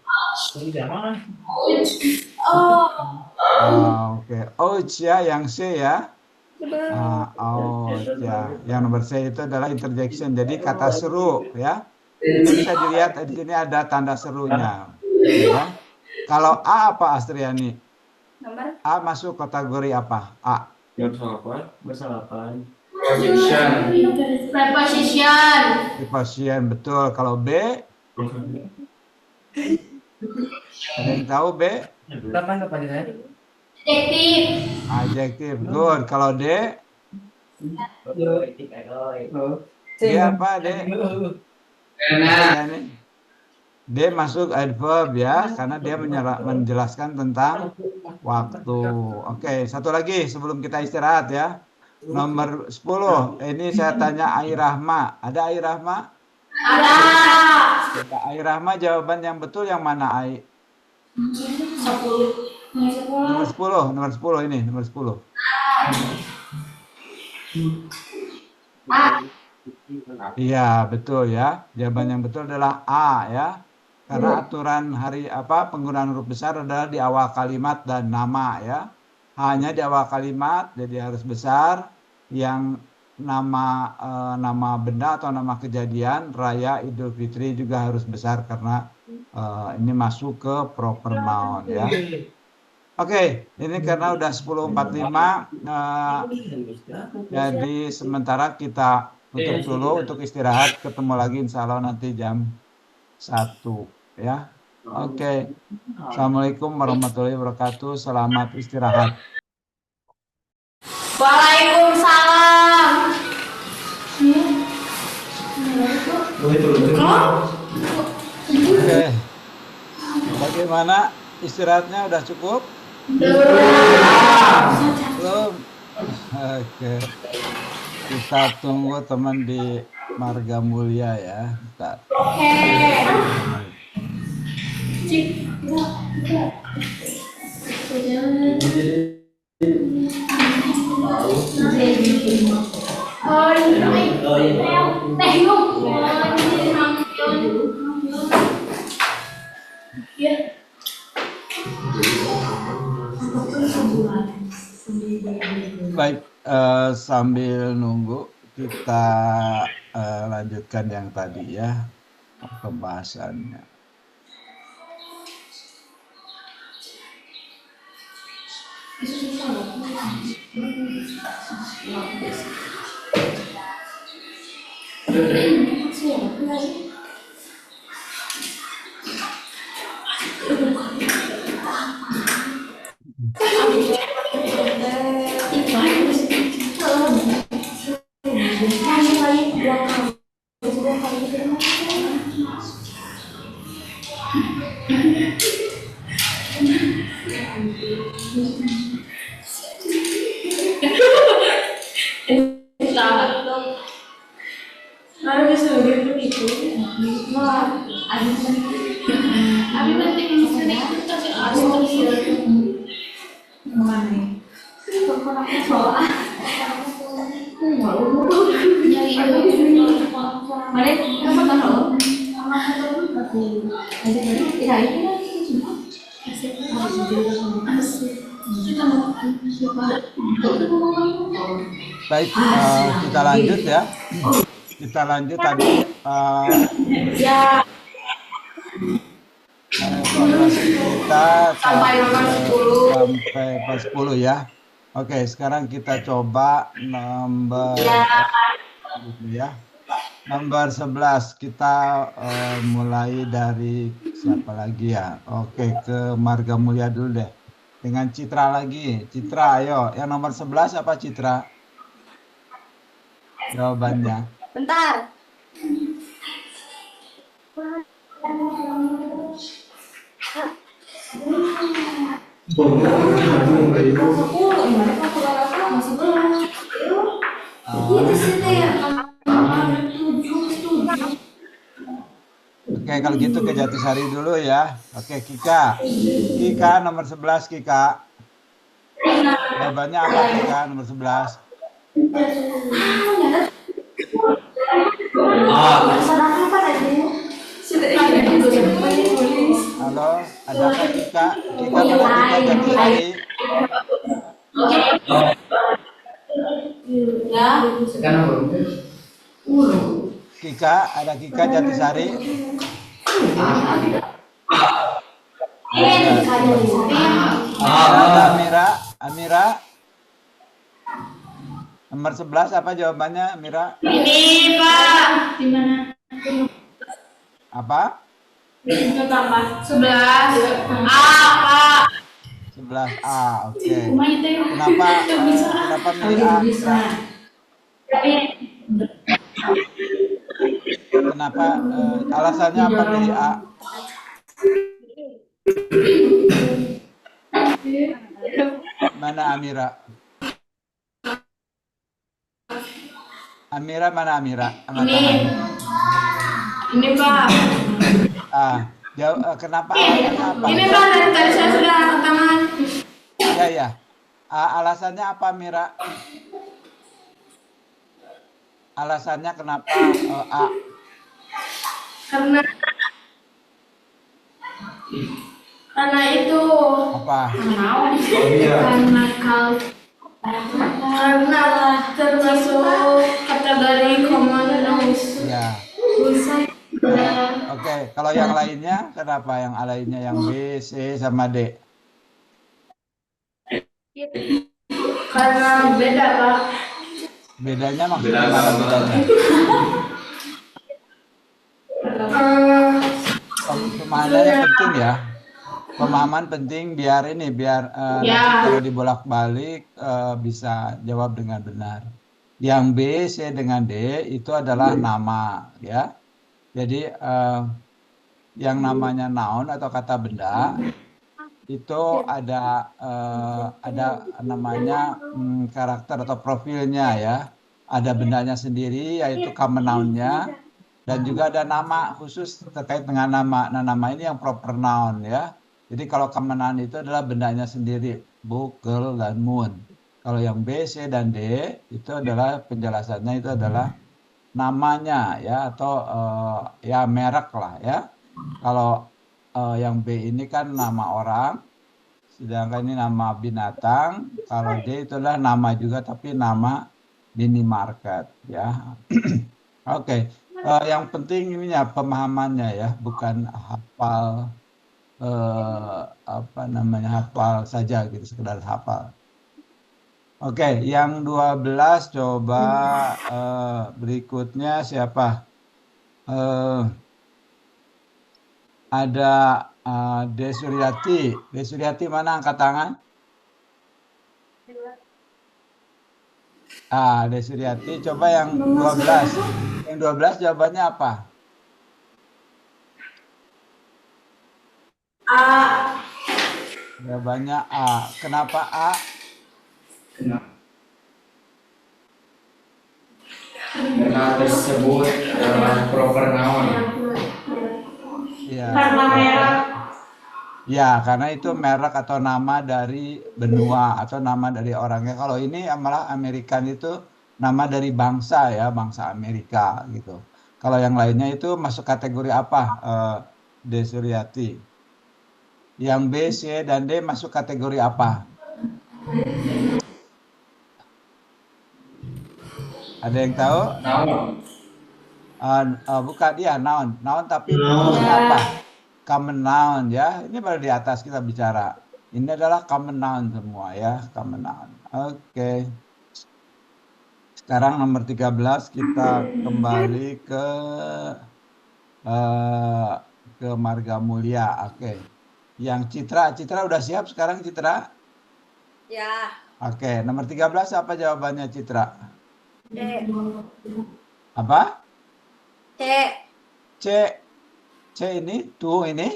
Oke. Ouch ya, yang C ya. Ouch ya. Yang nomor C itu adalah interjection. Jadi kata seru ya. Ini bisa dilihat di sini ada tanda serunya. Ya. Kalau A apa Astriani? A masuk kategori apa? A. Bersalapan. Preposition, betul. Kalau B? Ada yang tahu B? Adjektif. Good. Kalau D? D apa D? D masuk adverb ya, karena dia menjelaskan tentang waktu. Oke, satu lagi sebelum kita istirahat ya. Nomor 10. Ini saya tanya Ai Rahma. Ada Ai Rahma? Ada. Ai Rahma, jawaban yang betul yang mana, Ai? 10. Nomor 10 ini, nomor 10. Iya, betul ya. Jawaban yang betul adalah A ya. Karena aturan penggunaan huruf besar adalah di awal kalimat dan nama ya. Hanya di awal kalimat jadi harus besar. Yang nama benda atau nama kejadian raya Idul Fitri juga harus besar karena ini masuk ke proper noun ya. Oke, ini karena udah 10.45 jadi sementara kita tutup dulu untuk istirahat. Ketemu lagi insya Allah nanti jam 1 ya. Oke. Assalamualaikum warahmatullahi wabarakatuh. Selamat istirahat. Waalaikumsalam. Oke. Bagaimana istirahatnya udah cukup? Belum. Oke. Kita tunggu teman di Marga Mulia ya. Baik, sambil nunggu kita lanjutkan yang tadi ya pembahasannya. Salah. Abi penting sini kasih Baik, kita lanjut ya. Kita lanjut tadi. Ya. Kita Sampai nomor 10. sampai pas 10 ya. Oke, sekarang kita coba nomor ya. Nomor 11 kita mulai dari siapa lagi ya? Oke, ke Marga Mulia dulu deh. Dengan Citra lagi. Citra, ayo. Yang nomor 11 apa Citra? Jawabannya. Bentar. Oke, kalau gitu ke Jatisari dulu ya. Oke, Kika. Kika nomor 11, Kika. Jawabannya apa Kika nomor 11? Halo, ada apa Kika? Kika mana Kika Jatisari? Kika, ada Kika Jatisari? Ada Amira? Nomor 11 apa jawabannya Amira? Ini Pak. Di mana? Apa? Berapa? 11. Pak. 11A, oke. Kenapa milih A? Kenapa alasannya apa milih A? Mana Amira? Amira mana Amira? Ini Pak. Kenapa alasannya apa? Ini Pak, dari tadi saya sudah angkat tangan. Ya. Alasannya apa Mira? Alasannya kenapa A? Karena itu. Apa? Karena termasuk kategori common knowledge. Ya. Oke, kalau yang lainnya kenapa yang lainnya yang B, C sama D? Karena beda Pak. Bedanya maksudnya apa bedanya? Pemahamannya penting ya. Pemahaman penting biar nanti kalau dibolak-balik bisa jawab dengan benar. Yang B, C dengan D itu adalah nama ya. Jadi yang namanya noun atau kata benda itu ada namanya karakter atau profilnya ya. Ada bendanya sendiri yaitu common noun-nya dan juga ada nama khusus terkait dengan nama. Nah, nama ini yang proper noun ya. Jadi kalau common noun itu adalah bendanya sendiri, book, girl, dan moon. Kalau yang B, C, dan D itu adalah penjelasannya itu adalah namanya ya atau ya merek lah ya. Kalau yang B ini kan nama orang, sedangkan ini nama binatang. Kalau D itu adalah nama juga tapi nama minimarket ya. Oke. Yang penting ininya pemahamannya ya, bukan hafal hafal saja gitu, sekedar hafal. Oke, yang 12 coba berikutnya siapa? Ada Desuryati. Desuryati mana angkat tangan? Desuryati, coba yang 12. Yang 12 jawabannya apa? A. Jawabannya A. Kenapa A? Karena tersebut proper noun. Ya, karena itu merek atau nama dari benua atau nama dari orangnya. Kalau ini malah American itu nama dari bangsa ya, bangsa Amerika gitu. Kalau yang lainnya itu masuk kategori apa, Desuryati? Yang B, C, dan D masuk kategori apa? Ada yang tahu? Bukan dia noun, tapi bentuknya apa? Common noun ya. Ini baru di atas kita bicara. Ini adalah common noun semua ya, common noun. Oke. Sekarang nomor 13 kita kembali ke Marga Mulia. Oke. Yang Citra udah siap sekarang Citra? Ya. Oke, nomor 13 apa jawabannya Citra? C. Apa? C. C ini, tuh ini.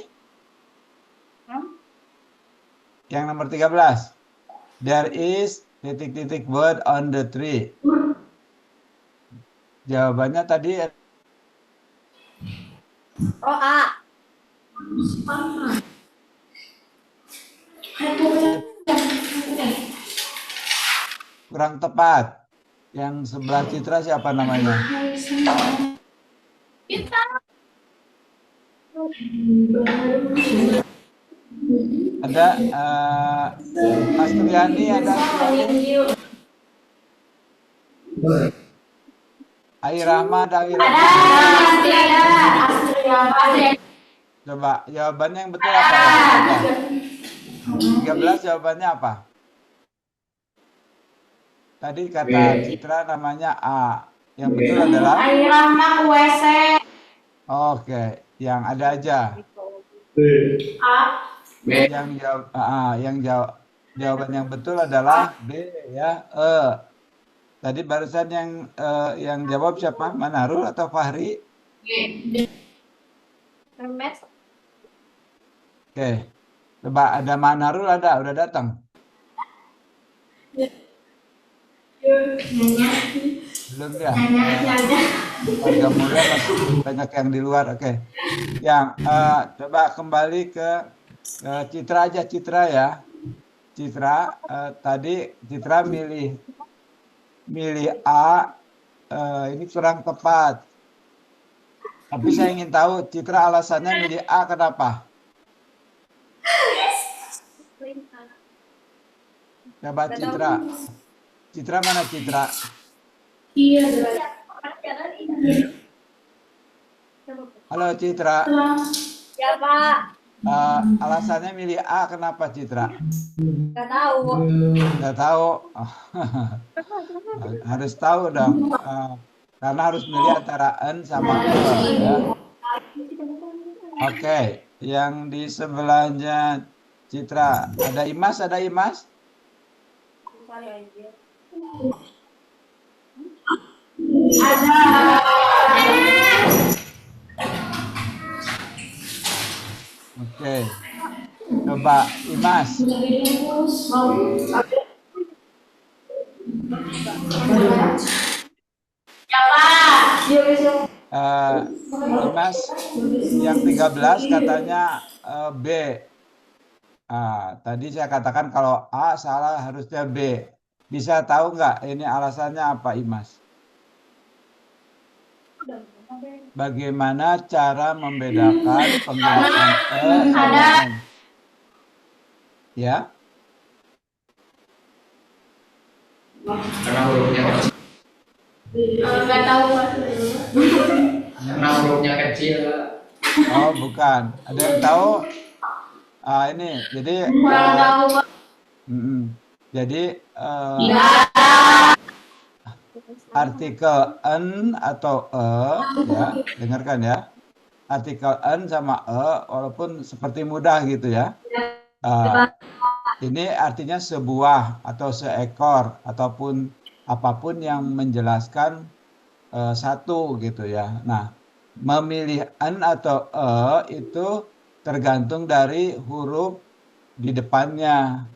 Yang nomor 13. There is ... bird on the tree. Jawabannya tadi Oh, A. kurang tepat. Yang sebelah Citra siapa namanya? Ada Astriani, ada Astriani. Airahma, ada Airahma. Coba jawabannya yang betul apa? 13 jawabannya apa? Tadi kata Citra namanya A. Yang betul adalah Airahma WC. Oke, yang ada aja. A. Jawaban yang betul adalah B ya, E. Tadi barusan yang jawab siapa? Manarul atau Fahri? Oke. Coba ada Manarul, udah datang. Belum ya? Warga Mulia masih banyak yang di luar. Oke. Yang coba kembali ke Citra aja, Citra ya. Citra tadi Citra milih A, ini kurang tepat. Tapi saya ingin tahu Citra alasannya milih A kenapa? Coba Citra. Citra mana Citra? Halo Citra. Ya, Pak. Alasannya milih A kenapa Citra? Nggak tahu. Nggak tahu. Harus tahu dong. Karena harus milih antara N sama E ya. Oke, yang di sebelahnya Citra ada Imas, Oke. Coba Imas. Imas yang 13 katanya B. Tadi saya katakan kalau A salah harusnya B. Bisa tahu nggak ini alasannya apa Imas? Bagaimana cara membedakan penggunaan E sama N? Ya? Karena hurufnya kecil. Nggak tahu. Karena hurufnya kecil. Oh, bukan. Ada yang tahu? Ini jadi jadi artikel N atau E ya, dengarkan ya. Artikel N sama E walaupun seperti mudah gitu ya. Ini artinya sebuah atau seekor ataupun apapun yang menjelaskan satu gitu ya. Nah, memilih N atau E itu tergantung dari huruf di depannya.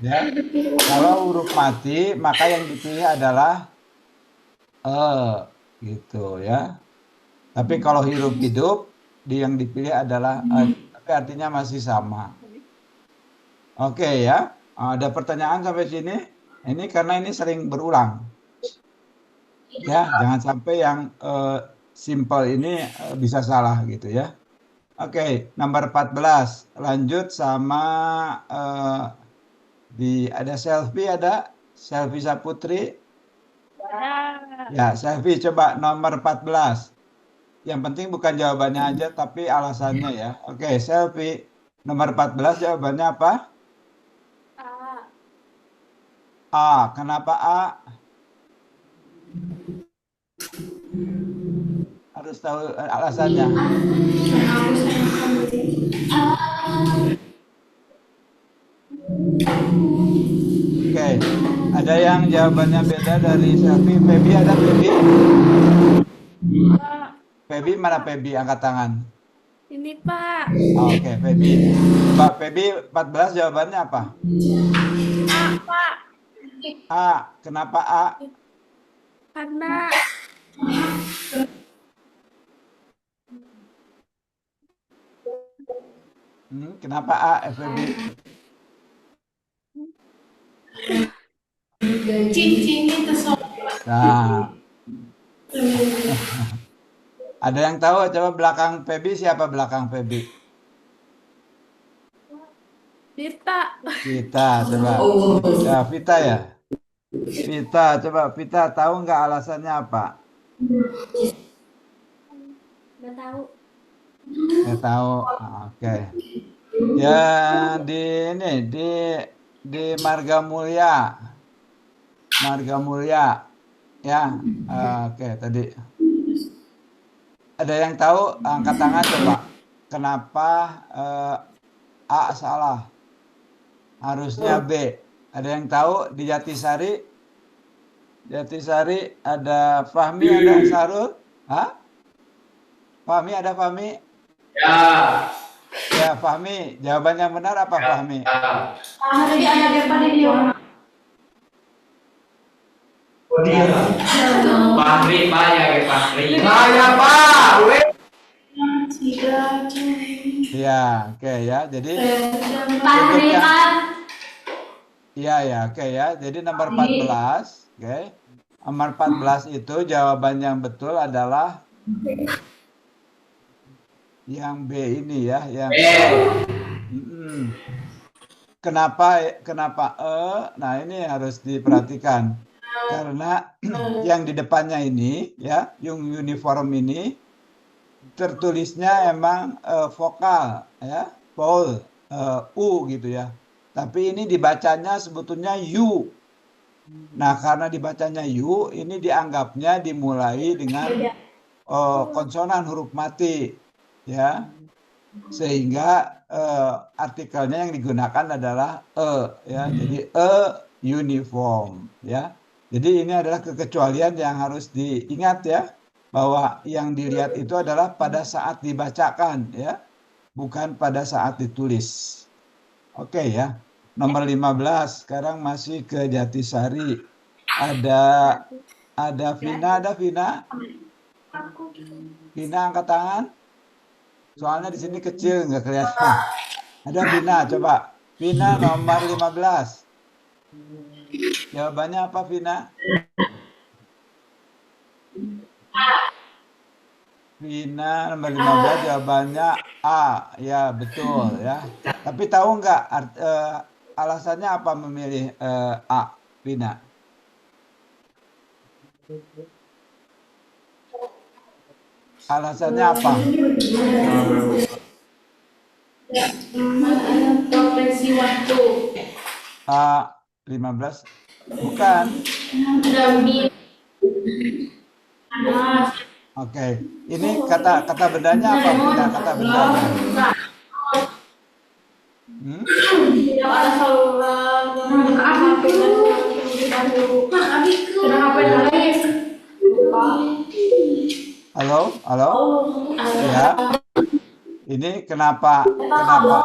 Ya. Kalau huruf mati, maka yang dipilih adalah gitu ya. Tapi kalau hidup, yang dipilih adalah tapi artinya masih sama. Oke ya. Ada pertanyaan sampai sini? Ini karena ini sering berulang. Ya, jangan sampai yang simple ini bisa salah gitu ya. Oke, nomor 14. Lanjut sama ada Selfie Saputri. Ya, Selfie coba nomor 14. Yang penting bukan jawabannya aja tapi alasannya ya. Oke, Selfie nomor 14 jawabannya apa? A. Kenapa A? Harus tahu alasannya. Oke, ada yang jawabannya beda dari Selfie. Feby ada Feby? Feby mana Feby? Angkat tangan. Ini Pak. Oke, Feby. Mbak Feby 14 jawabannya apa? A Pak. A. Kenapa A? Karena Kenapa A, FB? cincin itu Nah, ada yang tahu? Coba belakang Feby siapa belakang Feby? Vita. Vita, coba. Ya, Vita ya. Vita, coba Vita tahu nggak alasannya apa? Nggak tahu. Nggak tahu. Oke. Ya di Marga Mulia. Marga Mulia. Ya. Oke, tadi. Ada yang tahu? Angkat tangan coba. Kenapa A salah? Harusnya B. Ada yang tahu di Jatisari? Jatisari ada Fahmi, ada Sarul? Hah? Fahmi ada Fahmi? Ya. Ya, Fahmi. Jawabannya benar apa Fahmi? Tadi ada apa di dia? Oh dia. Fahri, Pak, ya Fahri. Saya Pak. Ya, oke ya. Jadi Fahri kan. iya, oke ya. Jadi nomor 14, oke. Nomor 14 itu jawaban yang betul adalah yang B ini ya, yang Kenapa Nah, ini harus diperhatikan. Karena yang di depannya ini ya, yang uniform ini tertulisnya emang vokal ya, vowel U gitu ya. Tapi ini dibacanya sebetulnya U. Nah, karena dibacanya U, ini dianggapnya dimulai dengan konsonan huruf mati, ya. Sehingga artikelnya yang digunakan adalah ya. Jadi uniform, ya. Jadi ini adalah kekecualian yang harus diingat ya, bahwa yang dilihat itu adalah pada saat dibacakan, ya, bukan pada saat ditulis. Oke ya, nomor 15 sekarang masih ke Jatisari. Ada Vina, Vina angkat tangan. Soalnya di sini kecil nggak kelihatan. Ada Vina, coba. Vina nomor 15. Jawabannya apa Vina? Vina nomor 15 jawabannya A. Ya, betul ya. Tapi tahu nggak alasannya apa memilih A, Vina? Alasannya apa? Provinsi waktu. 15? Bukan. Oke. Ini kata bendanya apa? Vina, kata bendanya. Halo? Ya. Ini kenapa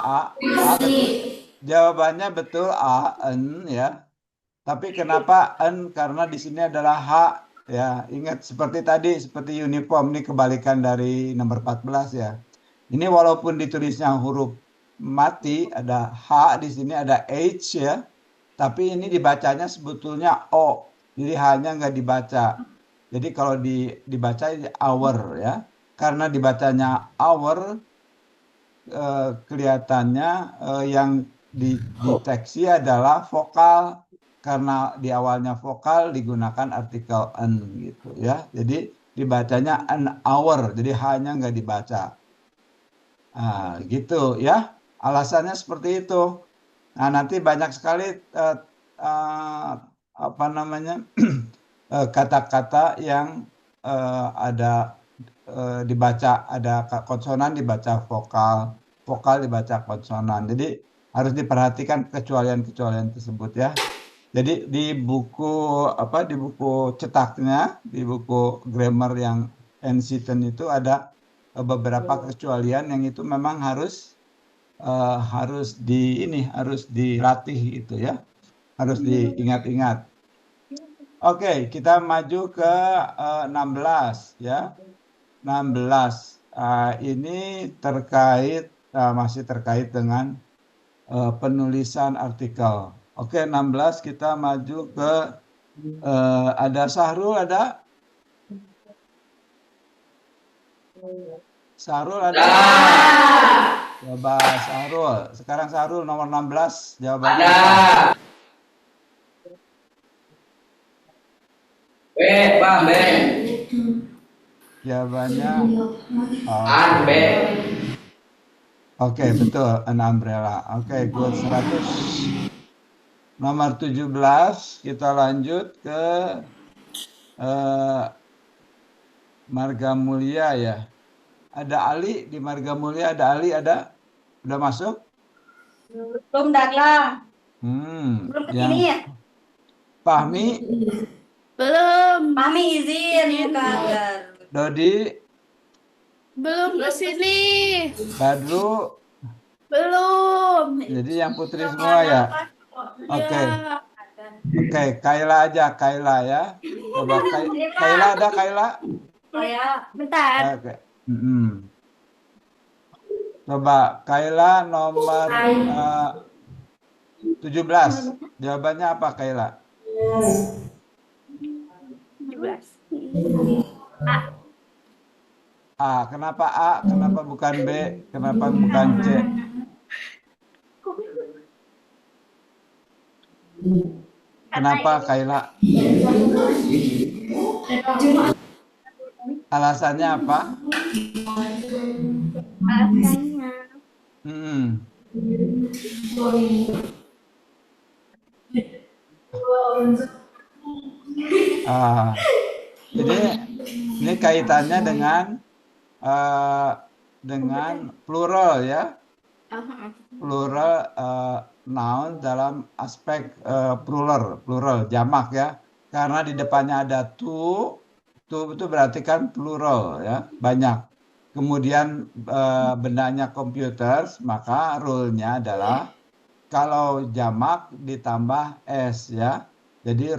A? Jawabannya betul A, N ya. Tapi kenapa N? Karena di sini adalah H ya. Ingat seperti tadi, seperti uniform ini kebalikan dari nomor 14 ya. Ini walaupun ditulisnya huruf mati ada H di sini ada H ya. Tapi ini dibacanya sebetulnya O. Jadi hanya nggak dibaca. Jadi kalau dibaca hour ya. Karena dibacanya hour kelihatannya yang dideteksi adalah vokal. Karena di awalnya vokal digunakan artikel an gitu ya. Jadi dibacanya an hour, jadi hanya nggak dibaca. Nah, gitu ya. Alasannya seperti itu. Nah, nanti banyak sekali apa namanya kata-kata yang ada dibaca, ada konsonan dibaca vokal, vokal dibaca konsonan. Jadi harus diperhatikan kecualian-kecualian tersebut ya. Jadi di buku di buku cetaknya, di buku grammar yang Ensiten itu ada beberapa kecualian yang itu memang harus dilatih itu ya. Harus diingat-ingat. Oke, kita maju ke 16 ya. 16 ini masih terkait dengan penulisan artikel. Oke, 16 kita maju ke ada Sahrul ada? Sahrul ada? Coba Sahrul. Sekarang Sahrul nomor 16 jawabannya. Ada. B, Pak, B. Jawabannya B. Oke, betul, an umbrella. Oke, good 100. Nomor 17 kita lanjut ke Marga Mulia ya. Ada Ali di Marga Mulia, ada Ali ada? Udah masuk? Belum datang. Belum kesini ya? Fahmi? Belum. Mami izin bukan. Dodi? Belum kesini. Badru? Belum. Jadi yang putri semua ya? Oke. Oke, Kaila aja, Kaila ya. Coba Kaila ada Kaila? Oh ya, bentar. Oke. Coba Kaila nomor 17. Jawabannya apa Kaila? 17. A. Kenapa A? Kenapa bukan B? Kenapa bukan C? Kenapa Kaila? Alasannya apa? Alasannya. Jadi ini kaitannya dengan plural ya. Plural noun dalam aspek plural jamak ya. Karena di depannya ada to itu berarti kan plural ya, banyak. Kemudian bendanya komputer, maka rule-nya adalah kalau jamak ditambah s ya. Jadi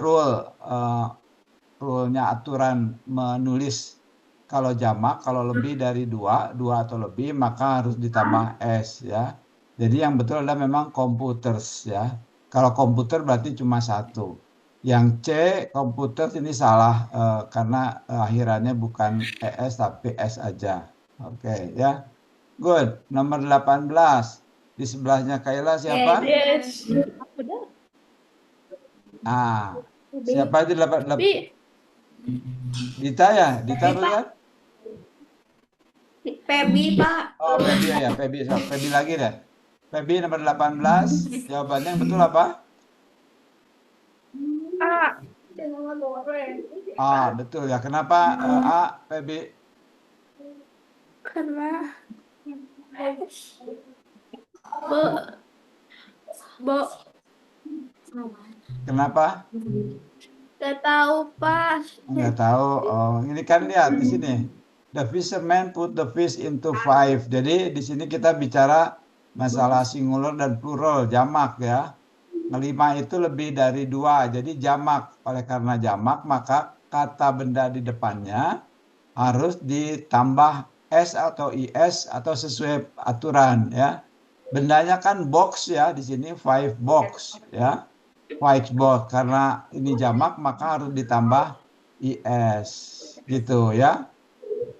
rule-nya aturan menulis kalau jamak, kalau lebih dari dua atau lebih maka harus ditambah s ya. Jadi yang betul adalah memang computers ya. Kalau komputer berarti cuma satu. Yang C komputer ini salah karena akhirannya bukan ES tapi S aja. Oke ya. Good. Nomor 18. Di sebelahnya Kaila siapa? Siapa itu 18? Dita ya? Dita bukan? Pebi, Pak. Oh, Pebi ya, Pebi. Pebi lagi deh. Pebi nomor 18. Jawabannya yang betul apa? A. Betul ya. Kenapa A, Pebi? Karena Kenapa? Gak tahu, Pak. Nggak tahu. Oh, ini kan lihat di sini. The fisherman put the fish into 5. Jadi di sini kita bicara masalah singular dan plural, jamak ya. 5 itu lebih dari 2, jadi jamak. Oleh karena jamak, maka kata benda di depannya harus ditambah S atau IS atau sesuai aturan ya. Bendanya kan box ya, di sini 5 box ya. Whiteboard, karena ini jamak maka harus ditambah IS gitu ya.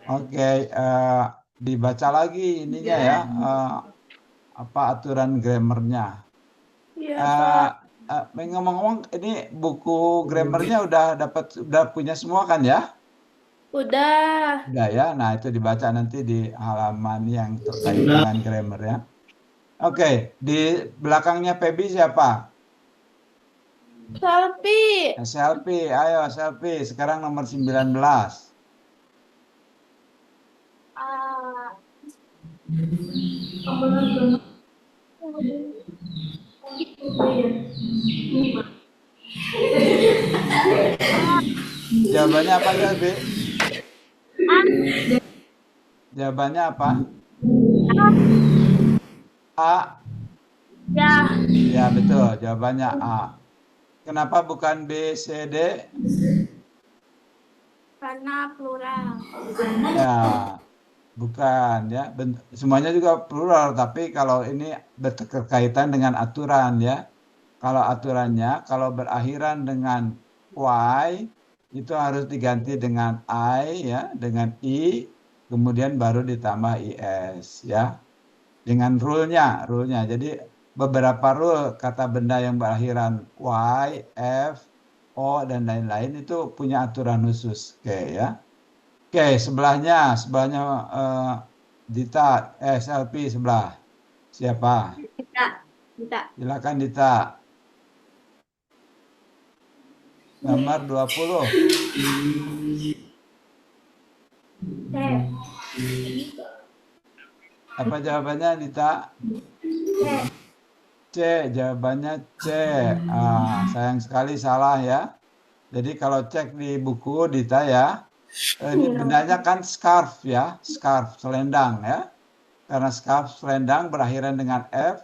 Oke, dibaca lagi ininya ya, apa aturan grammarnya. Ngomong-ngomong, ini buku grammarnya udah punya semua kan ya? Udah. Udah ya. Nah, itu dibaca nanti di halaman yang terkait dengan grammar ya. Oke, di belakangnya Feby siapa? Selfie. Selfie, ayo selfie. Sekarang nomor 19. Jawabannya apa Selfie? Jawabannya apa? A. Ya. Ya betul, jawabannya A. Kenapa bukan B, C, D? Karena plural. Ya, bukan ya. Semuanya juga plural, tapi kalau ini berkaitan dengan aturan ya. Kalau aturannya, kalau berakhiran dengan Y, itu harus diganti dengan I ya, dengan I, kemudian baru ditambah IS ya. Dengan rule-nya. Jadi beberapa rule kata benda yang berakhiran Y, F, O, dan lain-lain itu punya aturan khusus. Oke ya. Oke, sebelahnya Dita, SLP sebelah. Siapa? Dita. Silakan Dita. Nomor 20. Apa jawabannya Dita? C, jawabannya C. Sayang sekali salah ya. Jadi kalau cek di buku Dita ya, ini bendanya kan scarf ya, scarf, selendang ya. Karena scarf, selendang berakhiran dengan F.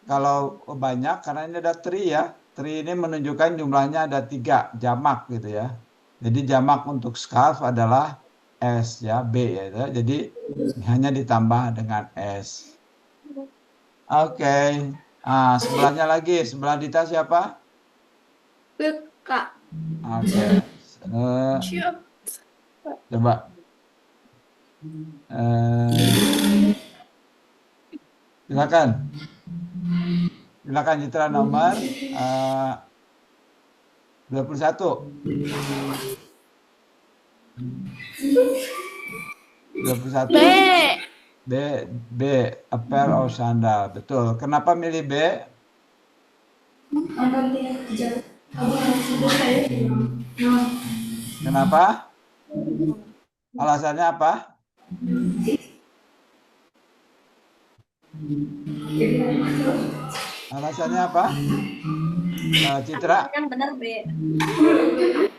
Kalau banyak, karena ini ada tree ya. Tree ini menunjukkan jumlahnya ada 3, jamak gitu ya. Jadi jamak untuk scarf adalah S ya, B ya. Jadi hanya ditambah dengan S. Oke. Sebelahnya lagi, sebelah Dita siapa? Kak. Oke. Coba. Silakan. Silakan Citra nomor 21. 21. B, a pair of sandal. Betul. Kenapa milih B? Kenapa? Alasannya apa? Alasannya apa? Citra? Kan benar B.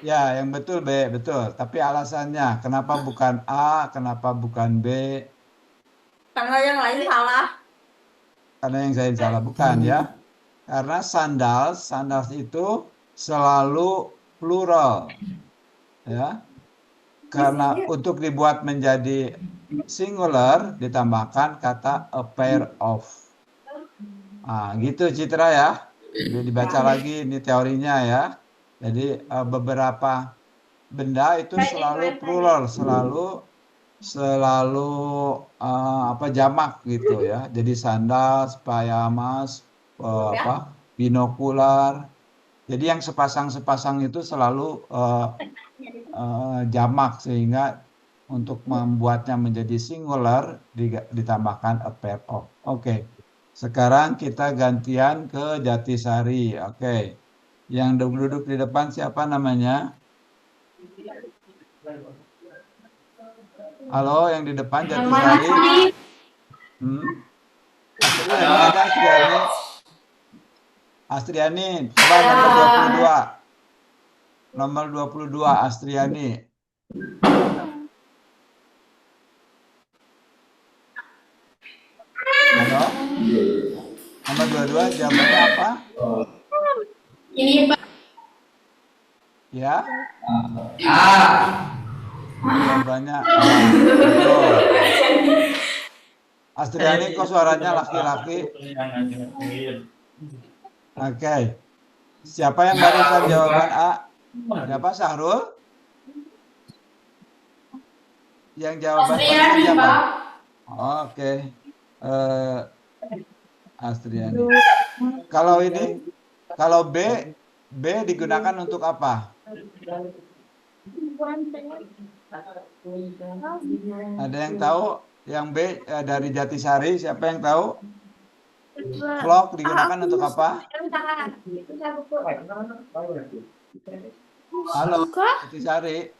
Ya, yang betul B, betul. Tapi alasannya, kenapa bukan A, kenapa bukan B? Karena yang lain salah. Karena yang saya salah, bukan ya. Karena sandals itu selalu plural. Ya. Karena untuk dibuat menjadi singular ditambahkan kata a pair of. Gitu Citra ya. Dibaca lagi ini teorinya ya. Jadi beberapa benda itu selalu plural, selalu jamak gitu ya. Jadi sandal, pajamas, binokular. Jadi yang sepasang-sepasang itu selalu jamak, sehingga untuk membuatnya menjadi singular ditambahkan a pair of. Oke. Sekarang kita gantian ke Jatisari. Oke. Yang duduk di depan siapa namanya? Halo, yang di depan Jatisari. Astriani, coba nomor 22. Nomor 22 Astriani. Halo? Nomor 22 jawabannya apa? Ini Pak. Ya, A. jawabannya A. Betul. Astriani kok suaranya laki-laki? Oke. Siapa yang barusan jawaban A? Siapa? Sahrul? Yang jawaban pertama Astriani, siapa? Pak. Oke. Astriani. Kalau ini, kalau B digunakan untuk apa? Ada yang tahu? Yang B dari Jatisari, siapa yang tahu? Vlog digunakan untuk apa? Halo, Jatisari.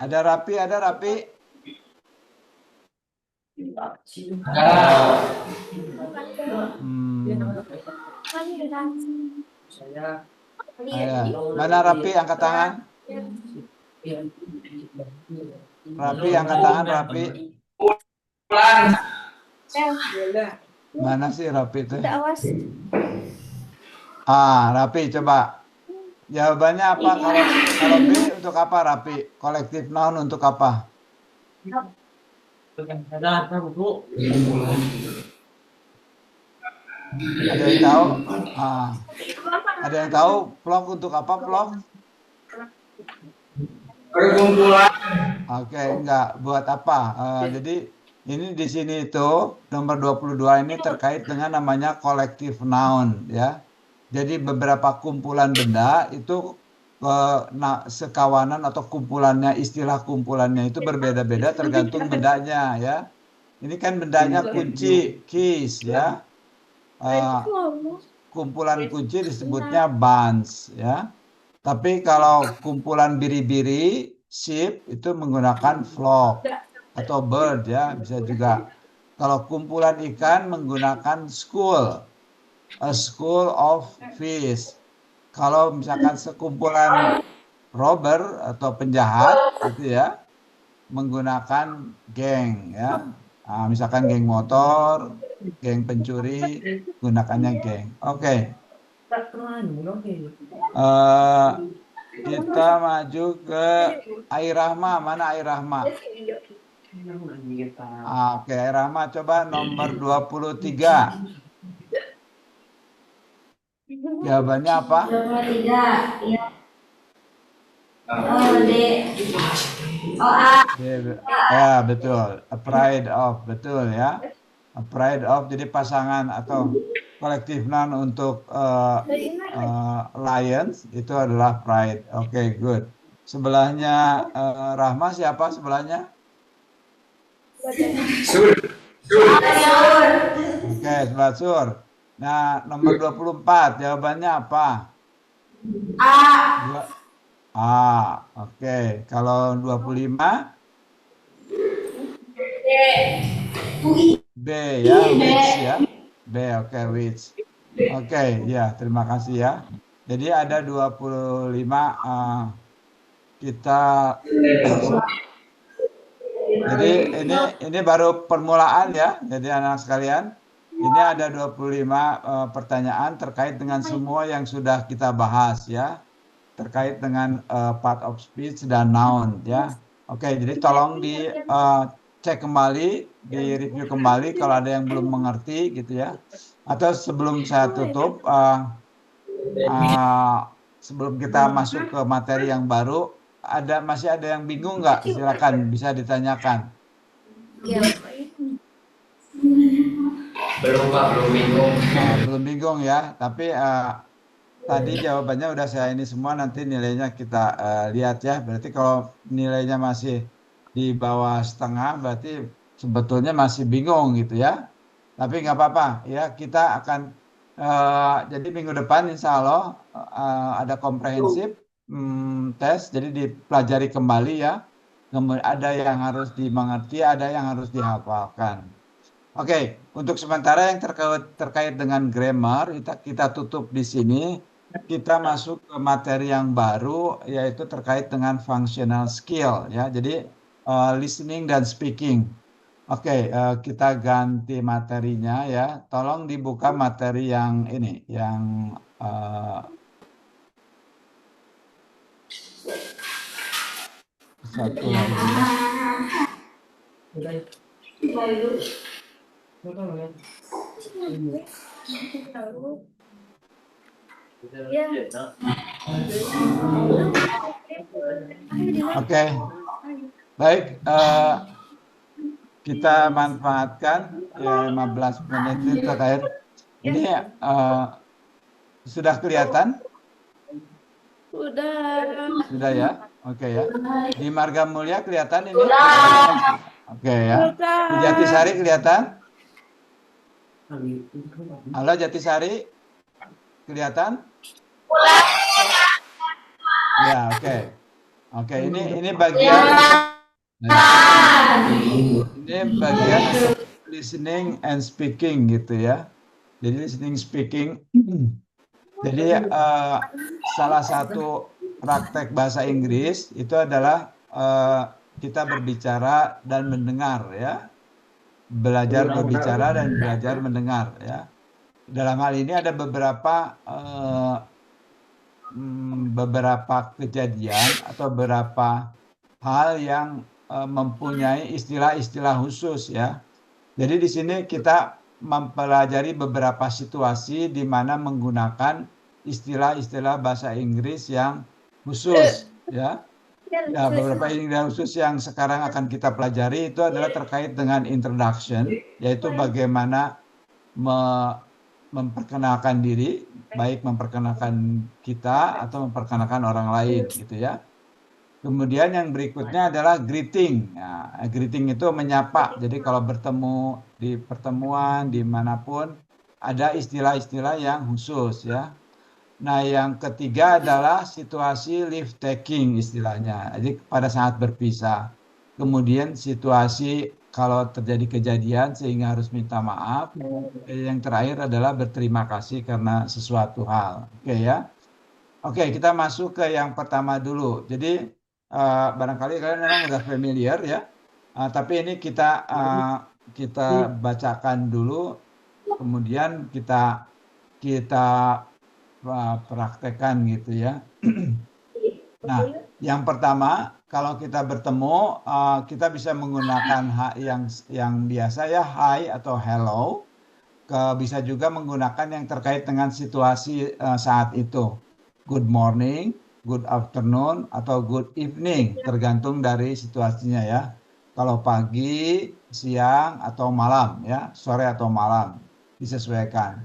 Ada Rapi, ada Rapi. Mana Rapi, angkat tangan. Rapi, angkat tangan, Rapi. Mana sih Rapi itu? Rapi, coba. Jawabannya apa? Kalau B untuk apa, Rapi? Kolektif noun untuk apa? Ada yang tahu? Ada yang tahu vlog untuk apa, vlog? Perkumpulan. Oke, enggak. Buat apa? Jadi ini di sini itu nomor 22 ini terkait dengan namanya collective noun ya. Jadi beberapa kumpulan benda itu sekawanan atau kumpulannya, istilah kumpulannya itu berbeda-beda tergantung bendanya ya. Ini kan bendanya kunci, keys ya. Kumpulan kunci disebutnya bunch ya. Tapi kalau kumpulan biri-biri, sheep itu menggunakan flock atau bird ya, bisa juga. Kalau kumpulan ikan menggunakan school, a school of fish. Kalau misalkan sekumpulan robber atau penjahat gitu ya, menggunakan geng ya. Misalkan geng motor, geng pencuri, gunakannya geng. Oke. Kita maju ke Airahma. Mana Airahma? Oke, Airahma coba nomor 23. Jawabannya apa? 23. Ya. D. A. Ya, betul. A pride of, betul ya. A pride of, jadi pasangan atau kolektif noun untuk lions itu adalah pride. Oke, good. Sebelahnya Rahma siapa sebelahnya? Sur. Oke, sebelah Sur. Nah, nomor 24 jawabannya apa? Oke. Kalau 25? B ya, which ya. B, oke, which. Oke, ya, terima kasih ya. Jadi ada 25 kita. Jadi ini baru permulaan ya. Jadi anak sekalian, ini ada 25 pertanyaan terkait dengan semua yang sudah kita bahas ya. Terkait dengan part of speech dan noun ya. Oke, jadi tolong cek kembali, di review kembali kalau ada yang belum mengerti gitu ya. Atau sebelum saya tutup, sebelum kita masuk ke materi yang baru, masih ada yang bingung nggak? Silakan bisa ditanyakan. Belum Pak, belum bingung. Belum bingung ya, tapi tadi jawabannya udah saya ini semua, nanti nilainya kita lihat ya. Berarti kalau nilainya masih di bawah setengah, berarti sebetulnya masih bingung gitu ya. Tapi nggak apa-apa ya, kita akan jadi minggu depan insya Allah ada komprehensif tes, jadi dipelajari kembali ya. Kemudian ada yang harus dimengerti, ada yang harus dihafalkan. Oke, untuk sementara yang terkait dengan grammar kita tutup di sini. Kita masuk ke materi yang baru, yaitu terkait dengan functional skill ya. Jadi listening dan speaking. Oke, kita ganti materinya ya. Tolong dibuka materi yang ini, yang satu lagi ya. Oke, baik. Kita manfaatkan ya, 15 menit ini terakhir. Ini sudah kelihatan? Sudah ya? Oke ya. Di Marga Mulia kelihatan ini? Oke ya. Di Jatisari kelihatan? Halo Jatisari? Kelihatan? Ya, oke. Oke, ini bagian listening and speaking gitu ya. Jadi listening speaking. Jadi salah satu praktek bahasa Inggris itu adalah kita berbicara dan mendengar ya. Belajar berbicara dan belajar mendengar ya. Dalam hal ini ada beberapa kejadian atau beberapa hal yang mempunyai istilah-istilah khusus ya. Jadi di sini kita mempelajari beberapa situasi di mana menggunakan istilah-istilah bahasa Inggris yang khusus ya. Ya, beberapa istilah khusus yang sekarang akan kita pelajari itu adalah terkait dengan introduction, yaitu bagaimana memperkenalkan diri, baik memperkenalkan kita atau memperkenalkan orang lain gitu ya. Kemudian yang berikutnya adalah greeting. Nah, greeting itu menyapa. Jadi kalau bertemu di pertemuan dimanapun ada istilah-istilah yang khusus ya. Nah yang ketiga adalah situasi leave taking istilahnya. Jadi pada saat berpisah. Kemudian situasi kalau terjadi kejadian sehingga harus minta maaf. Yang terakhir adalah berterima kasih karena sesuatu hal. Oke ya. Oke, kita masuk ke yang pertama dulu. Jadi barangkali kalian memang sudah familiar ya. Tapi ini kita bacakan dulu, kemudian kita praktekkan gitu ya. Nah, yang pertama kalau kita bertemu kita bisa menggunakan yang biasa ya, hi atau hello. Bisa juga menggunakan yang terkait dengan situasi saat itu. Good morning, good afternoon, atau good evening, tergantung dari situasinya ya. Kalau pagi, siang, atau malam ya, sore atau malam, disesuaikan.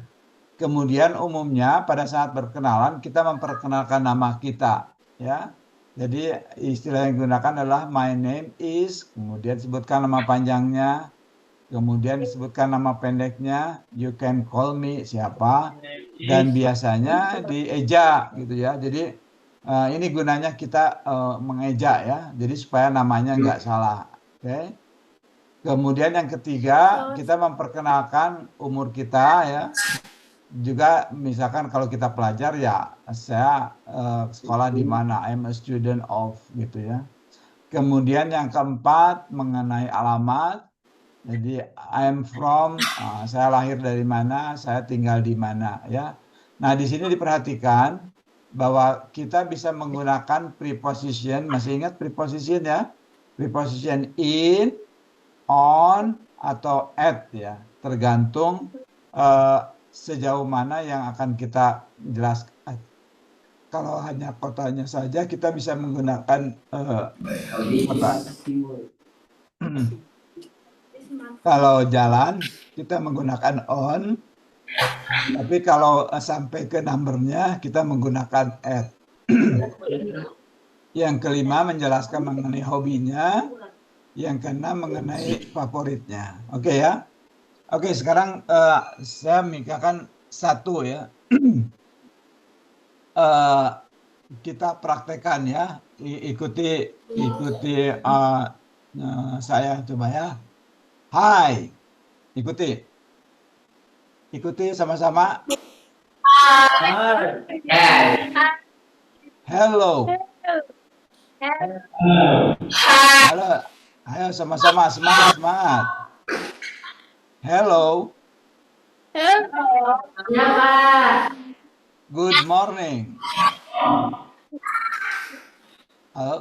Kemudian umumnya pada saat berkenalan kita memperkenalkan nama kita ya. Jadi istilah yang digunakan adalah my name is, kemudian sebutkan nama panjangnya, kemudian disebutkan nama pendeknya, you can call me siapa, dan biasanya dieja gitu ya. Jadi ini gunanya kita mengeja ya, jadi supaya namanya nggak salah. Oke. Kemudian yang ketiga kita memperkenalkan umur kita ya. Juga misalkan kalau kita pelajar ya saya sekolah di mana, I'm a student of gitu ya. Kemudian yang keempat mengenai alamat. Jadi I'm from, saya lahir dari mana, saya tinggal di mana ya. Nah di sini diperhatikan bahwa kita bisa menggunakan preposition, masih ingat preposition ya? Preposition in, on, atau at ya, tergantung sejauh mana yang akan kita jelaskan. Kalau hanya kotanya saja kita bisa menggunakan apa? Kalau jalan kita menggunakan on, tapi kalau sampai ke numbernya kita menggunakan at. Yang kelima menjelaskan mengenai hobinya, yang keenam mengenai favoritnya. Oke ya. Oke, sekarang saya mikirkan satu ya. Kita praktekkan ya. Ikuti saya coba ya. Hai, ikuti sama-sama. Hello. Halo. Ayo sama-sama semangat. Hello. Ya, Pak. Good morning.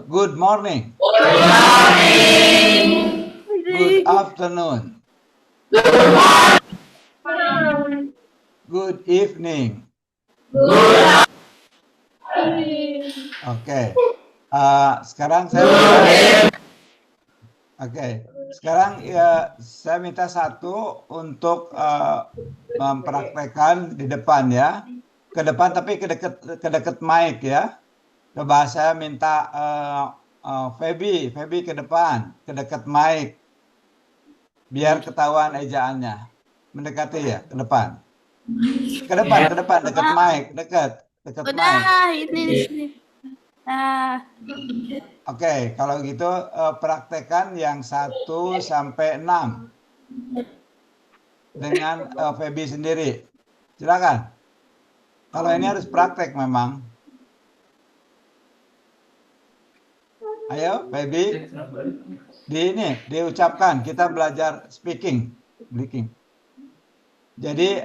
Good morning. Good afternoon. Good evening. Oke. Sekarang saya minta satu untuk mempraktekkan di depan ya. Ke depan tapi ke dekat mic ya. Coba saya minta Feby ke depan, ke dekat mic. Biar ketahuan ejaannya. Mendekati ya, ke depan. Ke depan, dekat mic, dekat mic. Udah, ini di sini. Nah, Oke, kalau gitu praktekkan yang 1 sampai 6 dengan Feby sendiri. Silakan. Kalau ini harus praktek memang. Ayo, Feby. Diucapkan. Kita belajar speaking. Jadi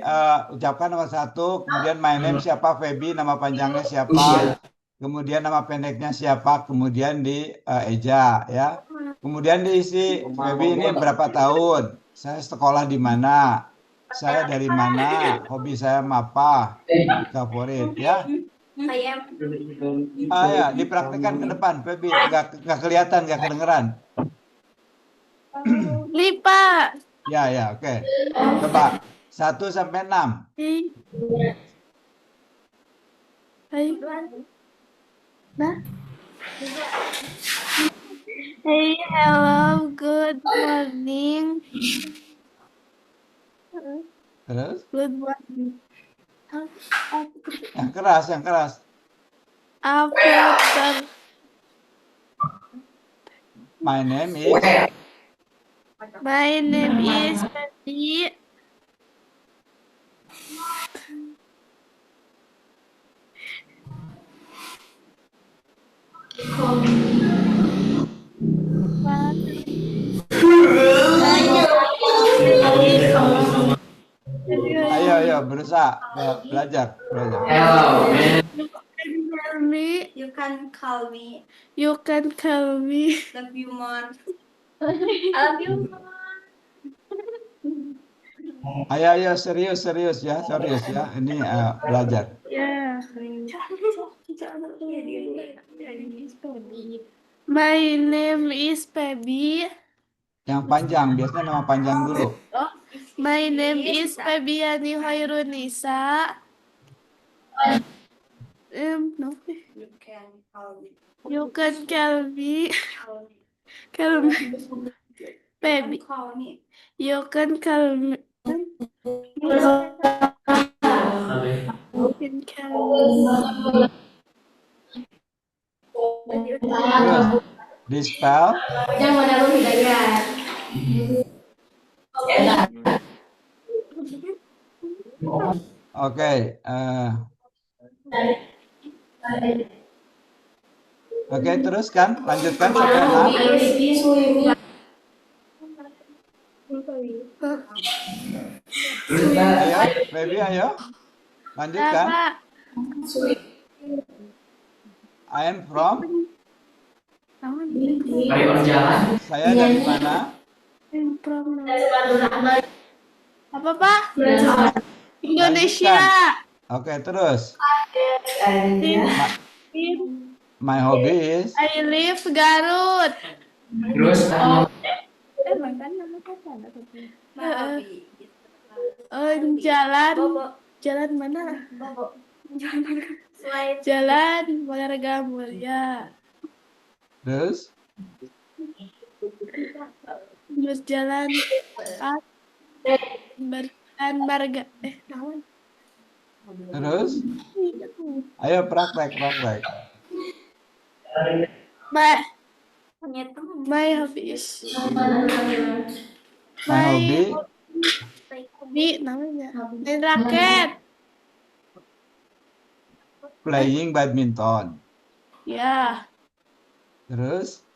ucapkan nomor 1, kemudian my name siapa, Feby, nama panjangnya siapa, kemudian nama pendeknya siapa, kemudian di eja ya. Kemudian diisi Feby ini berapa tahun, saya sekolah di mana, saya dari mana, hobi saya apa, favorit ya. Ya, dipraktekkan ke depan Feby, nggak kelihatan, nggak kedengeran. Lipa. Ya, oke. Coba 1 sampai 6. Hey. Nah. Hey, hello, good morning. Terus? Good morning. Yang keras. After. My name is Feby. Ayo berusaha belajar. Hello, man. You can call me. Love you more. Ayo serius ya. Ini belajar. Yeah. My name is Feby. Yang panjang, biasanya nama panjang dulu. My name is Febiani Hoirunisa. No. You can call me. Baby. You can call me. Terus, dispel. Jangan ada hidayah. Oke. Oke, teruskan. Lanjutkan sampai 6. Ayo, Baby, ayo. Lanjutkan. I am from. Saya dari mana? Apa, Pak? Indonesia. Oke, terus. My hobby is. I live Garut. Terus Jalan mana? Jalan Marga Mulia. Terus. Terus jalan Marga. Terus. Ayo praktek. My hobby is. My hobby namanya main raket. playing badminton. Ya. Terus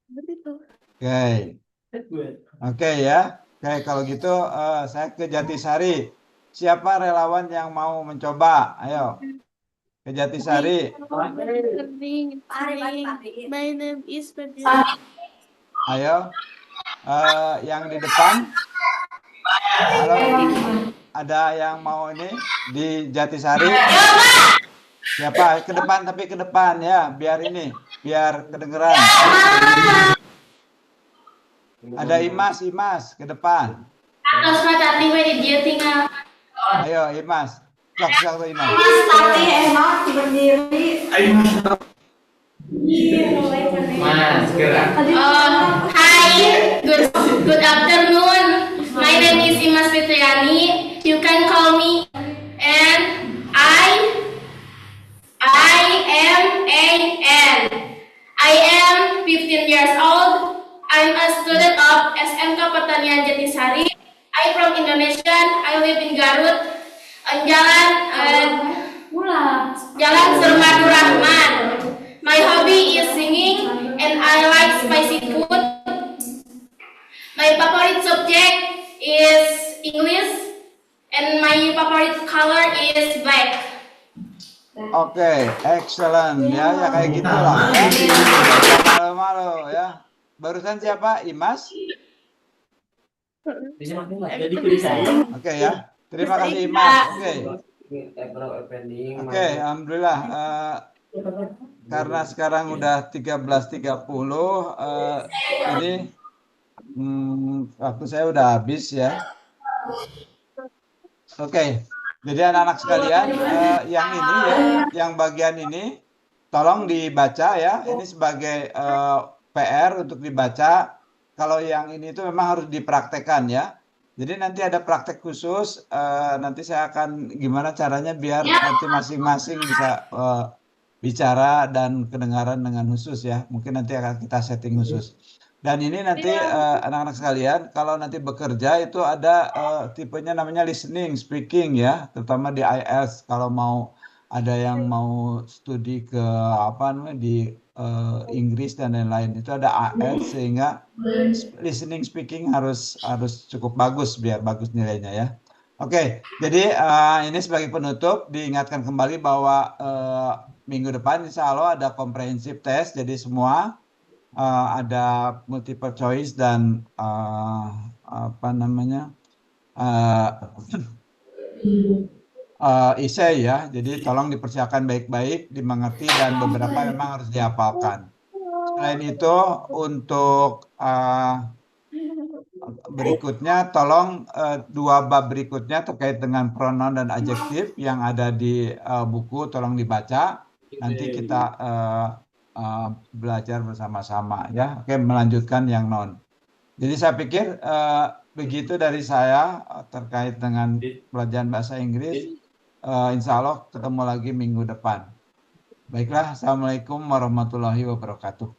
Begitu. Oke. Oke ya. Oke, kalau gitu saya ke Jatisari. Siapa relawan yang mau mencoba? Ayo. Ke Jatisari. Morning. My name is Ferdinand. Ayo. Yang di depan. Halo. Ada yang mau ini di Jatisari? Siapa? Ke depan, tapi ke depan ya, biar ini, biar kedengeran. Ada Imas ke depan. Terus Mas Tati di dia tinggal. Ayo Imas, sok Imas. Mas Tati enak berdiri. Ayo Mas, gerak. Hi, good afternoon. My name is Imas Fitriani. You can call me, and I am AN. I am 15 years old. I'm a student of SMK Pertanian Jatisari. I'm from Indonesia. I live in Garut. Jalan Surmadur Rahman. My hobby is singing and I like spicy food. My favorite subject is English and my favorite color is black. Oke, excellent ya, ya kayak gitulah. Malu-malu ya. Barusan siapa? Imas? Oke ya. Terima kasih Imas. Oke, alhamdulillah. Karena sekarang udah 13.30, ini waktu saya udah habis ya. Oke, jadi anak-anak sekalian, yang ini ya, yang bagian ini tolong dibaca ya. Ini sebagai PR untuk dibaca. Kalau yang ini itu memang harus dipraktekkan ya. Jadi nanti ada praktek khusus. Nanti saya akan gimana caranya biar nanti masing-masing bisa bicara dan kedengaran dengan khusus ya. Mungkin nanti akan kita setting khusus. Dan ini nanti anak-anak sekalian, kalau nanti bekerja itu ada tipenya namanya listening, speaking ya, terutama di IELTS. Kalau mau ada yang mau studi ke apa namanya di Inggris dan lain-lain, itu ada IELTS, sehingga listening, speaking harus cukup bagus biar bagus nilainya ya. Oke, jadi ini sebagai penutup diingatkan kembali bahwa minggu depan insya Allah ada comprehensive test, jadi semua ada multiple choice dan apa namanya essay ya. Jadi tolong dipersiapkan baik-baik, dimengerti, dan beberapa memang harus dihafalkan. Selain itu untuk berikutnya tolong 2 bab berikutnya terkait dengan pronoun dan adjektif yang ada di buku tolong dibaca. Nanti kita belajar bersama-sama ya. Oke, melanjutkan yang non. Jadi saya pikir begitu dari saya terkait dengan pelajaran bahasa Inggris. Insya Allah ketemu lagi minggu depan. Baiklah, Assalamualaikum warahmatullahi wabarakatuh.